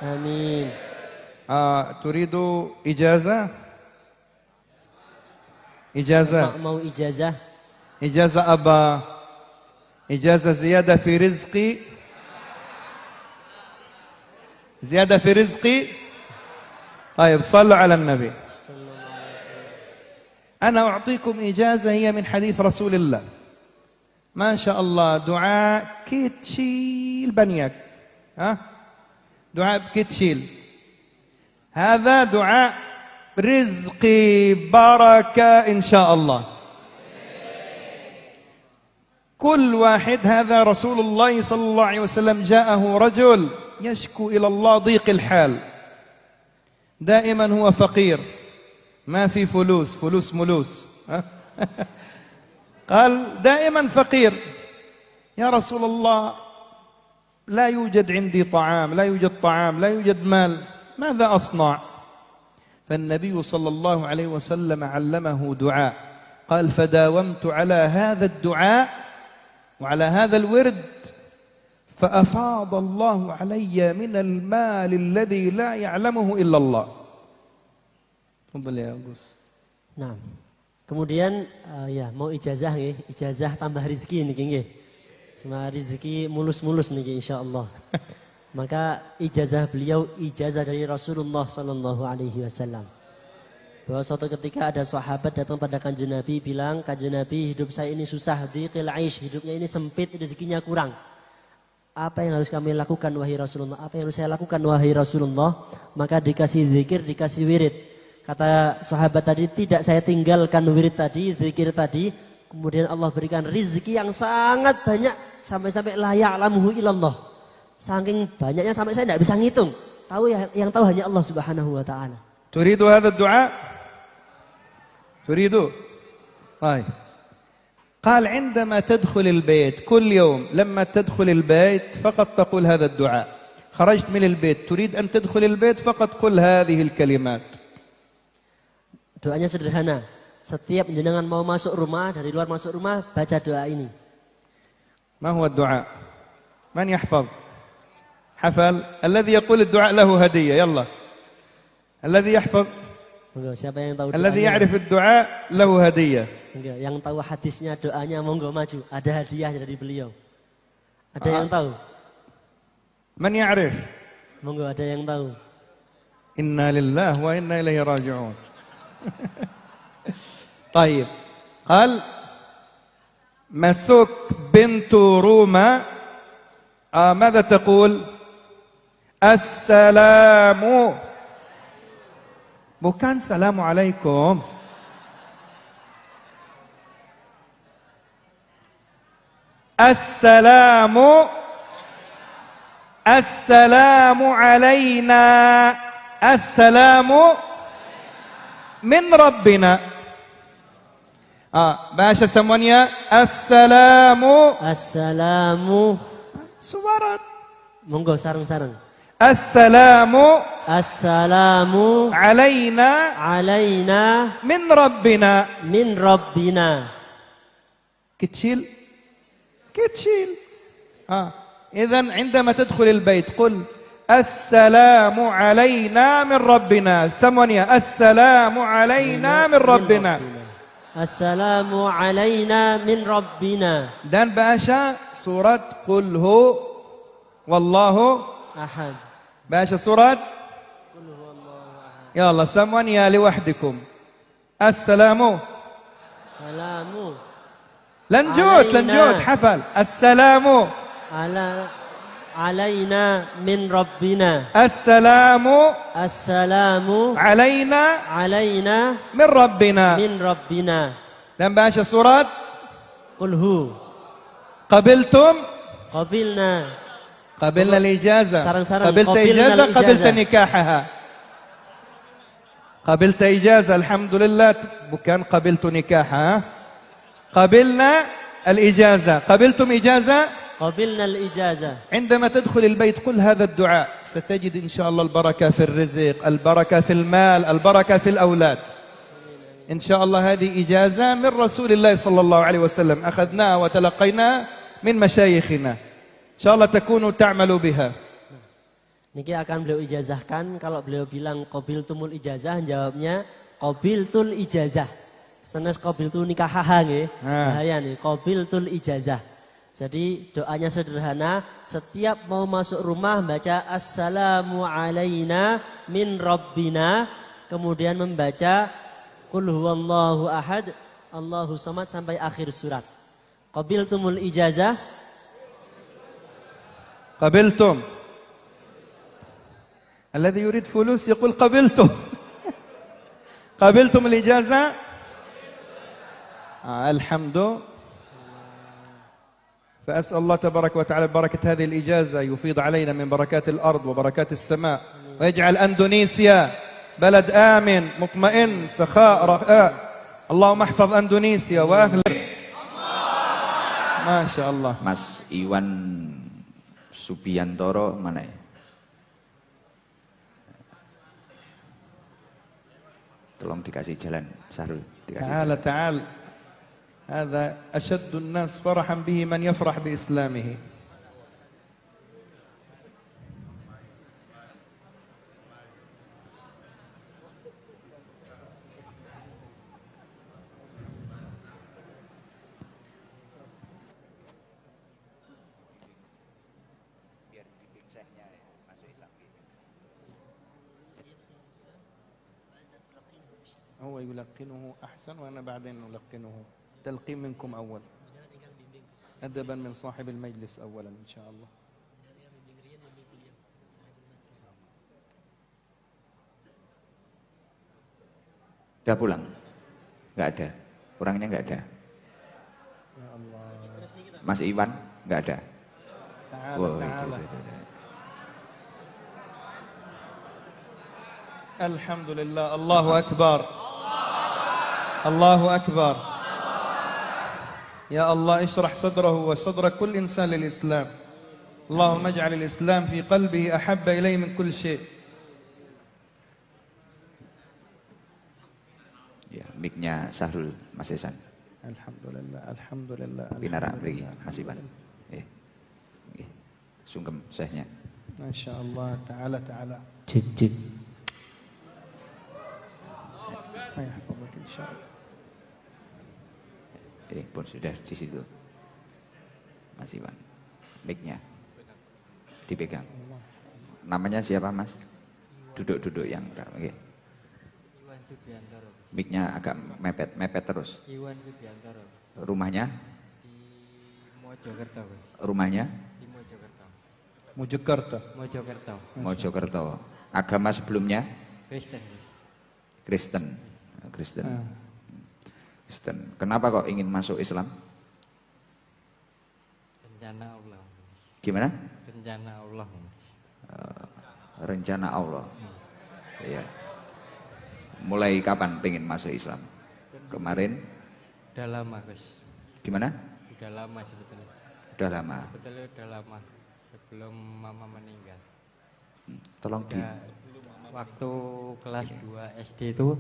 آمين. تريد إجازة؟ إجازة mau ijazah. إجازة أبا إجازة زيادة في رزقي زيادة في رزقي. طيب صلوا على النبي. أنا أعطيكم إجازة هي من حديث رسول الله ما شاء الله. دعاء كتشيل بنيك دعاء كتشيل. هذا دعاء رزقي بركة إن شاء الله. كل واحد هذا رسول الله صلى الله عليه وسلم جاءه رجل يشكو إلى الله ضيق الحال، دائما هو فقير ما في فلوس ملوس قال دائما فقير، يا رسول الله لا يوجد عندي طعام، لا يوجد طعام، لا يوجد مال، ماذا أصنع؟ فالنبي صلى الله عليه وسلم علمه دعاء، قال فداومت على هذا الدعاء وعلى هذا الورد فأفاض الله علي من المال الذي لا يعلمه إلا الله. تفضل يا Gus. Nah, kemudian ya mau ijazah nggih, ijazah tambah rezeki niki nggih. Semua rezeki mulus-mulus niki insyaallah. Maka ijazah beliau ijazah dari Rasulullah sallallahu alaihi wasallam. Bahwa suatu ketika ada sahabat datang pada Kanjeng Nabi bilang, Kanjeng Nabi, hidup saya ini susah, dhiqil aish, hidupnya ini sempit, rezekinya kurang. Apa yang harus kami lakukan wahai Rasulullah? Apa yang harus saya lakukan wahai Rasulullah? Maka dikasih zikir, dikasih wirid. Kata sahabat tadi, tidak saya tinggalkan wirid tadi, zikir tadi. Kemudian Allah berikan rezeki yang sangat banyak sampai-sampai la ya'lamuhu illallah. Saking banyaknya sampai saya tidak bisa ngitung. Tahu yang tahu hanya Allah Subhanahu wa taala. تريد هذا الدعاء؟ تريد؟ طيب. قال عندما تدخل البيت كل يوم لما تدخل البيت فقط تقول هذا الدعاء. خرجت من البيت تريد أن تدخل البيت فقط قل هذه الكلمات. Doanya sederhana. Setiap jenengan mau masuk rumah, dari luar masuk rumah, baca doa ini. ما هو الدعاء؟ من يحفظ؟ حفل؟ الذي يقول الدعاء له هدية. يلا الذي يحفظ. Siapa yang tahu الذي يعرف الدعاء له هدية. Yang tahu hadisnya doanya monggo maju, ada hadiah dari beliau. Ada yang tahu? من يعرف؟ Monggo ada yang tahu. إنا لله وإنا إليه راجعون. طيب. قال مسك بنت روما ماذا تقول؟ السلام. bukan السلام عليكم. السلام علينا. السلام من ربنا. باشا semuanya assalamu. Assalamu. Suara. Monggo sareng-sareng. Assalamu alaina min rabbina. كتشيل إذن عندما تدخل البيت قل السلام علينا من ربنا. ثمانية السلام علينا من ربنا. Assalamu alayna min rabbina. Dan baca surat Qul hu wallahu Ahad. baca surat Ya Allah, samuan ya liwahdikum. Assalamu. Salamu. Lanjut, Alaina. lanjut, hafal. Assalamu. Alayna min rabbina. Assalamu Assalamu alayna alayna min rabbina. min rabbina. Dan baca surat Qul hu. qabiltum. Qabilna. qabilna al-ijazah. Sarang-sarang, qabilta qabilna ijazah, al-ijazah. qabilta nikahaha. qabilta ijazah, alhamdulillah, bukan qabiltu nikaha. qabilna al-ijazah. qabiltum ijazah. قبلنا الإجازة. عندما تدخل البيت قل هذا الدعاء ستجد إن شاء الله البركة في الرزق، البركة في المال، البركة في الأولاد. إن شاء الله هذه إجازة من رسول الله صلى الله عليه وسلم أخذناها وتلقيناها من مشايخنا. إن شاء الله تكونوا تعملوا بها. Niki akan beliau ijazahkan. Kalau beliau bilang qabiltumul ijazah, jawabnya qabiltul ijazah. Senes qabiltu nikahaha nggih. Bahaya nih, qabiltul ijazah. Jadi doanya sederhana, setiap mau masuk rumah baca Assalamu alayna min rabbina, kemudian membaca Qul huwallahu ahad, Allahu samad sampai akhir surat. Qabiltumul ijazah. قبلتم. الذي يريد فلوس يقول قبلتم. قبلتم الإجازة. الحمد. فأسأل الله تبارك وتعالى بركة هذه الإجازة يفيض علينا من بركات الأرض وبركات السماء، ويجعل أندونيسيا بلد آمن مطمئن سخاء رخاء. اللهم احفظ أندونيسيا وأهلها. ما شاء الله. Mas Iwan Subiantoro mana ya? Tolong dikasih jalan, Sahrul. Dikasih تعال jalan. تعال. هذا أشد الناس فرحا به من يفرح بإسلامه. هو يلقنه أحسن وأنا بعدين ألقنه. تلقين منكم أول، أدبا من صاحب المجلس أولا إن شاء الله. Udah pulang? Nggak ada. Orangnya nggak ada. Ya Allah. Mas Iwan nggak ada. تعال Wow, تعال. الحمد لله. الله أكبر. الله أكبر. يا الله اشرح صدره وصدر كل إنسان للإسلام. اللهم اجعل الإسلام في قلبه أحب إليه من كل شيء. Ya, mic-nya Sahrul Mas Esan. الحمد لله. الحمد لله. Pinara mriki Mas Iwan. Nggih. Sungkem sehnya. ما شاء الله. تعالى تعالى. Cicit. ما يحفظك إن شاء الله. Pun sudah di situ. Mas Iwan. Mic-nya dipegang. Namanya siapa, Mas? Duduk-duduk yang nggih. Iwan Subiantoro. Mic-nya agak mepet terus. Iwan Subiantoro. Rumahnya? Di Mojokerto, Gus. Rumahnya? Di Mojokerto. Mojokerto. Mojokerto. Mojokerto. Agama sebelumnya? Kristen, Gus. Kristen. Kristen. Kristen. Kenapa kok ingin masuk Islam? Rencana Allah, Gus. Gimana? Rencana Allah, Gus. Rencana Allah. Iya. Mulai kapan pengen masuk Islam? Kemarin? Udah lama, Gus. Gimana? Udah lama sebetulnya. Udah lama. Sebetulnya udah lama. Sebelum mama meninggal. Tolong di Udah waktu kelas 2 SD itu,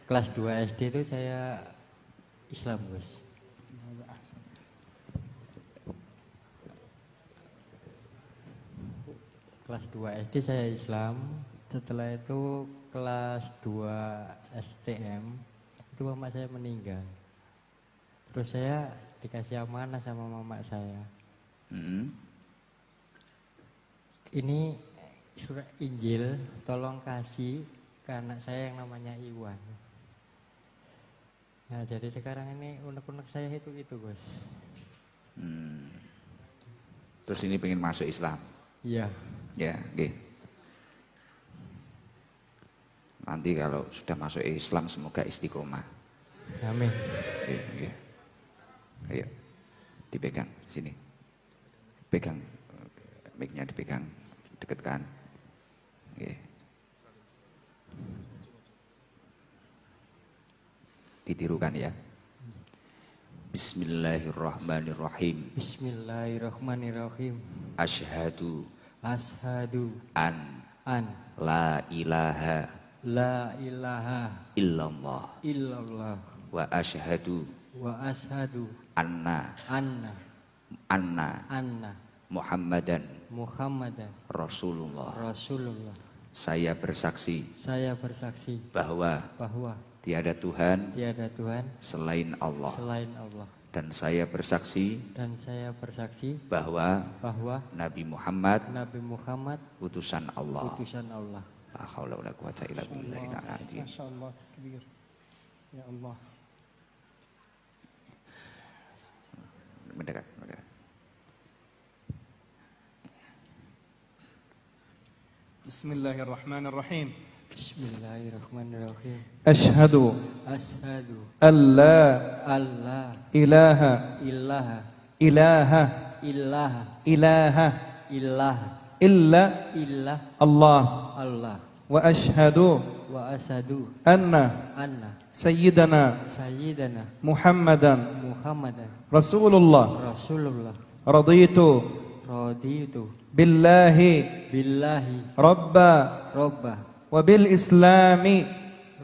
kelas 2 SD itu saya Islam, Gus. Kelas 2 SD saya Islam. Setelah itu kelas 2 STM itu mama saya meninggal. Terus saya dikasih amanah sama mama saya. Mm-mm. Ini surat Injil, tolong kasih ke anak saya yang namanya Iwan. Nah, jadi sekarang ini unek-unek saya itu Gus. Terus ini pengen masuk Islam. Iya. Ya, oke. Nanti kalau sudah masuk Islam semoga istiqomah. Amin. Oke, oke. Ayo, dipegang sini. Pegang, mic-nya dipegang, dekatkan. Oke. Ditirukan ya. Bismillahirrahmanirrahim. Bismillahirrahmanirrahim. Asyhadu Ashadu an an la ilaha la ilaha illallah illallah wa asyhadu wa ashadu anna anna Muhammadan Muhammadan Rasulullah. Rasulullah. Saya bersaksi Saya bersaksi bahwa bahwa tiada Tuhan tiada Tuhan selain Allah, selain Allah, dan saya bersaksi dan saya bersaksi bahwa bahwa Nabi Muhammad Nabi Muhammad utusan Allah. utusan Allah. La haula wala quwata illa billahil azim. Masyaallah kabir. Ya Allah. Mendekat. Bismillahirrahmanirrahim. Bismillahirrahmanirrahim. Ashhadu Ashadu an la alla ilaha ilaha ilaha ilaha ilaha ilaha illa illa Allah Allah wa ashhadu wa asadu anna anna sayyidana sayyidana Muhammadan Muhammadan Rasulullah. Rasulullah. Raditu Raditu billahi billahi rabba robba wa bil islami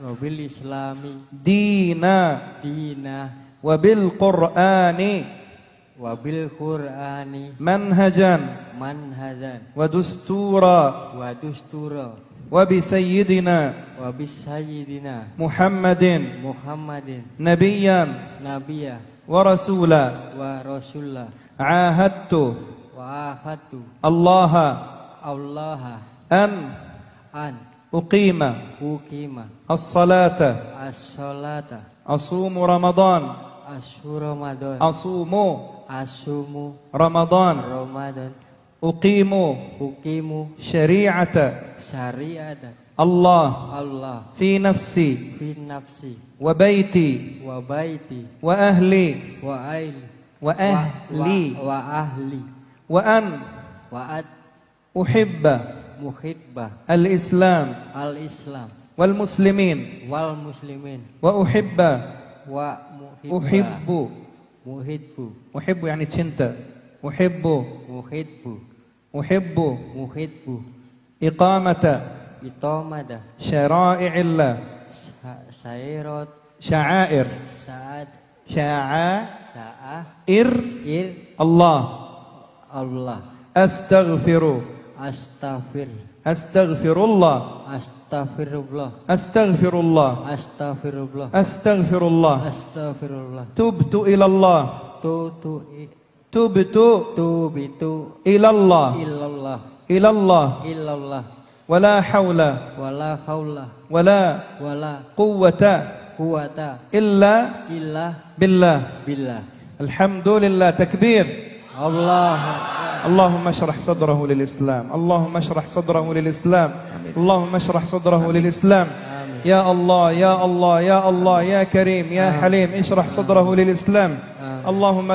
robil islami dina dina wa bil qur'ani wabil qur'ani manhajan manhadan wa dustura wa dustura wa bi sayyidina wa bis sayyidina Muhammadin Muhammadin nabiyyan nabiyya wa rasula wa rasulullah ahadtu wa akhadtu Allah Allah an an uqima ukima as-salata as-salata asumu ramadan asyur Ramadan asumu asumu ramadan Ramadan uqimu ukimu syari'ata syariat Allah Allah fi nafsi fi nafsi wa baiti wa baiti wa ahli wa aili wa ahli wa ahli wa an wa ad uhibba muhibbah al-islam al-islam wal muslimin wal muslimin wa uhibba wa uhibbu muhibbu uhibbu yani cinta uhibbu muhibbu uhibbu muhibbu iqamata itomada syara'i'illah sairot sya'air saat sya'air sa'ah ir Allah Allah astaghfiru astaghfir astaghfirullah astaghfirullah astaghfirullah astaghfirullah astaghfirullah astaghfirullah tubtu ilallah tu tubtu bitu ilallah illallah ilallah illallah wala hawla wala haula wala wala quwwata quwata illa illa billah billah. alhamdulillah takbir Allah اللهم اشرح صدره للإسلام اللهم اشرح صدره للإسلام اللهم اشرح صدره للإسلام يا الله يا الله يا الله يا كريم يا حليم اشرح صدره للإسلام اللهم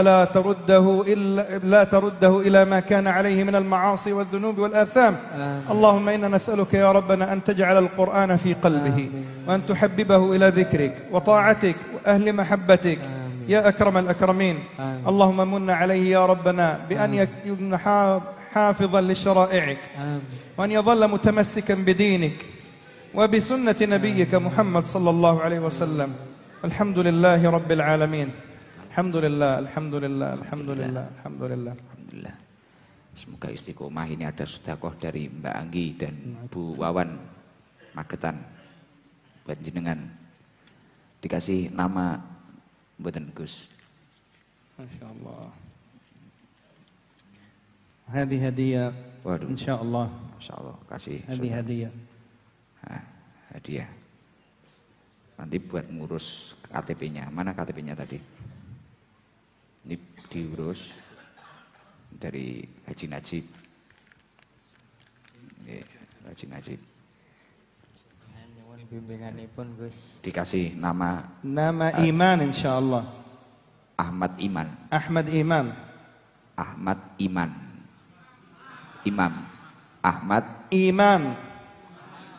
لا ترده إلى ما كان عليه من المعاصي والذنوب والآثام اللهم إنا نسألك يا ربنا أن تجعل القرآن في قلبه وأن تحببه إلى ذكرك وطاعتك وأهل محبتك يا أكرم الأكرمين اللهم من عليه يا ربنا بأن يكون حافظا لشرائعك وأن يظل متمسكا بدينك وبسنة نبيك محمد صلى الله عليه وسلم الحمد لله رب العالمين الحمد لله الحمد لله الحمد لله الحمد لله Alhamdulillah. Semoga istiqomah. Ini ada sedekah dari Mbak Anggi dan Bu Wawan Magetan buat jenengan, dikasih nama mboten Gus ما شاء الله. هذه هدية Waduh, إن شاء الله. Masya Allah, kasih. هذه saudara. هدية. Nah, hadiah. Nanti buat ngurus KTP-nya. Mana KTP-nya tadi? Ini diurus dari Haji Najib. Ini Haji Najib. Nyuwun bimbinganipun Gus. Dikasih nama نام إيمان إن شاء الله. Ahmad Iman. أحمد إيمان. Ahmad Iman. Imam. Ahmad إيمان.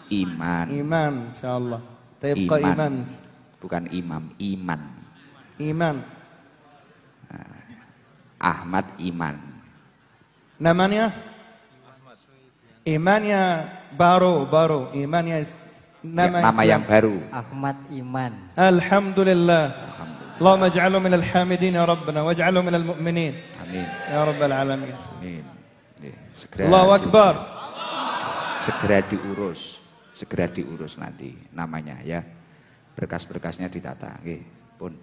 Iman. إيمان إن شاء الله. تبقى إيمان. Bukan imam, iman. إيمان. Ahmad Iman. namanya Imannya baru Imannya Nama yang baru. Ahmad Iman. Alhamdulillah. Allahumma ij'alhu minal hamidin ya Rabbana waj'alhu minal mu'minin Amin. ya Rabbal alamin. Amin. Segera Allahu Akbar. Segera diurus nanti namanya ya. Berkas-berkasnya ditata. Nggih, pun.